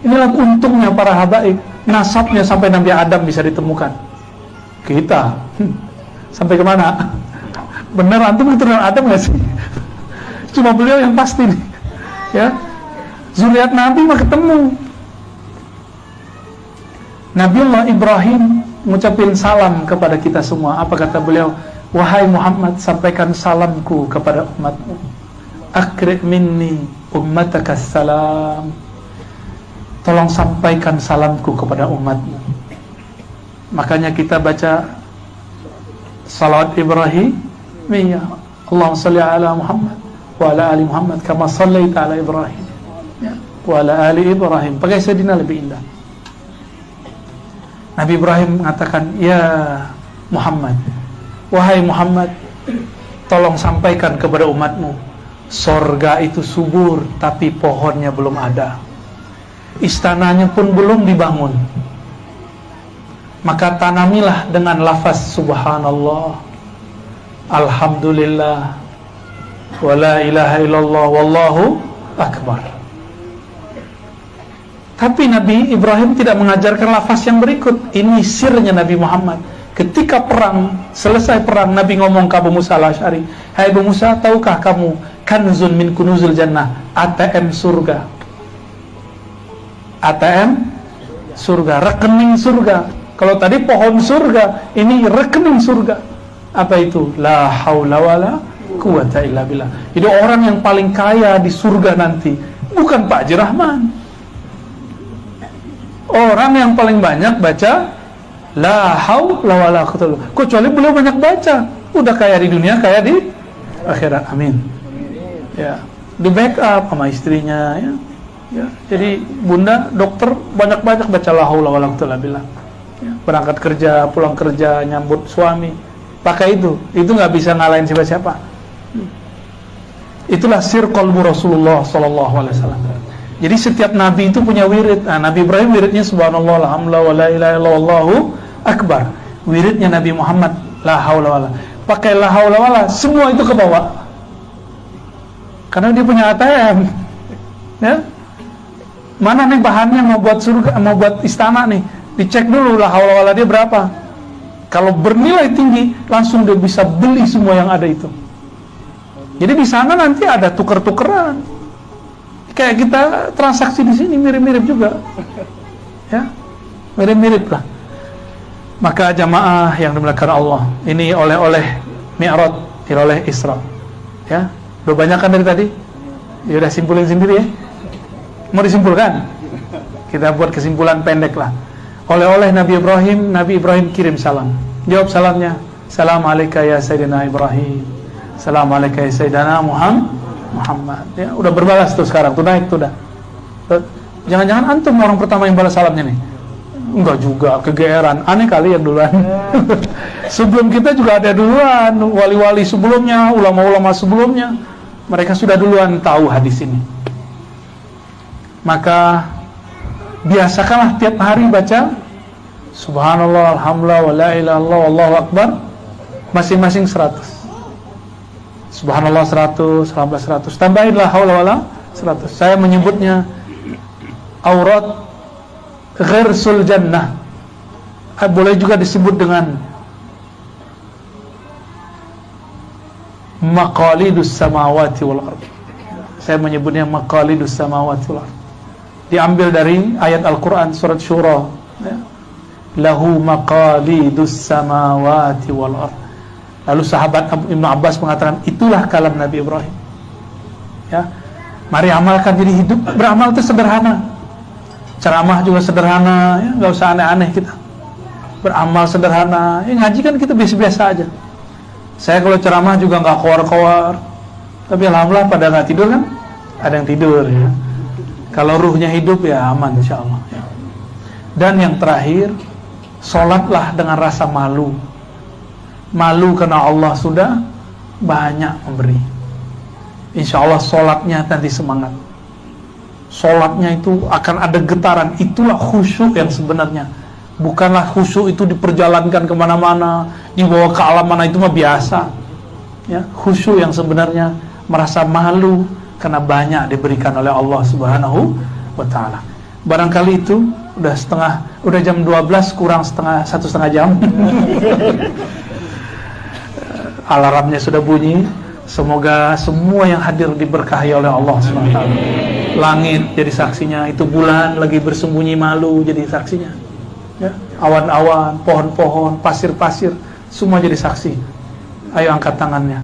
Inilah untungnya para habaib, nasabnya sampai Nabi Adam bisa ditemukan. Kita sampai kemana? Bener antum keturunan Adam nggak sih? Cuma beliau yang pasti nih, ya. Zuriat Nabi mah ketemu. Nabiullah Ibrahim mengucapkan salam kepada kita semua. Apa kata beliau? Wahai Muhammad, sampaikan salamku kepada umatmu. Akri' minni ummataka salam. Tolong sampaikan salamku kepada umatmu. Makanya kita baca salawat Ibrahim, ya Allahumma salli ala Muhammad wa ala ali Muhammad kama sallaita ala Ibrahim, ya, wa ala ali Ibrahim. Pakai Sayyidina lebih indah. Nabi Ibrahim mengatakan, ya Muhammad, wahai Muhammad, tolong sampaikan kepada umatmu, sorga itu subur tapi pohonnya belum ada, istananya pun belum dibangun. Maka tanamilah dengan lafaz subhanallah, alhamdulillah, wa la ilaha illallah, wallahu akbar. Tapi Nabi Ibrahim tidak mengajarkan lafaz yang berikut. Ini sirnya Nabi Muhammad. Ketika perang, selesai perang, Nabi ngomong ke Abu Musa al-Asy'ari, hai Abu Musa, tahukah kamu kanzun min kunuzul jannah, ATM surga. ATM surga, rekening surga. Kalau tadi pohon surga, ini rekening surga. Apa itu? La haula wala quwata illa billah. Jadi orang yang paling kaya di surga nanti bukan Pak Haji Rahman. Orang yang paling banyak baca la haula wala quwwata, kecuali beliau banyak baca, udah kaya di dunia, kaya di akhirat. Amin. Ya, di backup sama istrinya, ya. Ya, jadi bunda dokter banyak-banyak baca la haula wala quwwata illa billah. Ya, berangkat kerja, pulang kerja, nyambut suami, pakai itu nggak bisa ngalahin siapa-siapa. Itulah sir qalbu Rasulullah sallallahu alaihi wasallam. Jadi setiap nabi itu punya wirid. Nah, Nabi Ibrahim wiridnya subhanallah, alhamdulillah, wa la ilaha illallah, wallahu akbar. Wiridnya Nabi Muhammad la haula wala. Pakai la haula wala, semua itu ke bawah. Karena dia punya ATM. Ya. Mana nih bahannya mau buat surga, mau buat istana nih. Dicek dulu la haula wala dia berapa. Kalau bernilai tinggi, langsung dia bisa beli semua yang ada itu. Jadi di sana nanti ada tuker-tukeran. Kayak kita transaksi di sini mirip-mirip juga, ya, mirip-mirip lah. Maka jamaah yang dimuliakan Allah, ini oleh-oleh Mi'raj, oleh Isra, ya. Udah banyak kan dari tadi? Ya udah simpulin sendiri ya. Mau disimpulkan? Kita buat kesimpulan pendek lah. Oleh-oleh Nabi Ibrahim kirim salam. Jawab salamnya, Assalamualaikum ya Sayyidina Ibrahim, Assalamualaikum ya Sayyidina Muhammad. Ya, udah berbalas tuh sekarang, tuh naik tuh dah. Jangan-jangan antum orang pertama yang balas salamnya nih. Enggak juga, kegeeran. Aneh kali yang duluan. Sebelum kita juga ada duluan, wali-wali sebelumnya, ulama-ulama sebelumnya. Mereka sudah duluan tahu hadis ini. Maka biasakanlah tiap hari baca Subhanallah, Alhamdulillah, wa la ilaha illallah, Wallahu Akbar. Masing-masing 100. Subhanallah 100, Alhamdulillah 100. Tambahinlah haula wala 100. Saya menyebutnya aurat ghirsul jannah. Boleh juga disebut dengan maqalidus samawati wal ardh. Saya menyebutnya maqalidus samawati wal ardh. Diambil dari ayat Al-Quran surat Syura, ya. Lahu maqalidus samawati wal ardh. Lalu sahabat Ibnu Abbas mengatakan, itulah kalam Nabi Ibrahim. Ya, mari amalkan. Jadi hidup beramal itu sederhana. Ceramah juga sederhana, ya, nggak usah aneh-aneh kita. Beramal sederhana, ya, ngaji kan kita biasa-biasa aja. Saya kalau ceramah juga nggak kowar-kowar, tapi alhamdulillah pada nggak tidur kan? Ada yang tidur ya. Kalau ruhnya hidup ya aman insya Allah. Ya. Dan yang terakhir, sholatlah dengan rasa malu. Malu karena Allah sudah banyak memberi. Insya Allah sholatnya nanti semangat. Sholatnya itu akan ada getaran. Itulah khusyuk yang sebenarnya. Bukanlah khusyuk itu diperjalankan kemana-mana, dibawa ke alam mana, itu mah biasa. Ya, khusyuk yang sebenarnya merasa malu karena banyak diberikan oleh Allah Subhanahu wa Ta'ala. Barangkali itu udah jam 12 kurang satu setengah jam. Alarmnya sudah bunyi. Semoga semua yang hadir diberkahi oleh Allah SWT. Langit jadi saksinya, itu bulan lagi bersembunyi malu jadi saksinya, ya. Awan-awan, pohon-pohon, pasir-pasir, semua jadi saksi. Ayo angkat tangannya.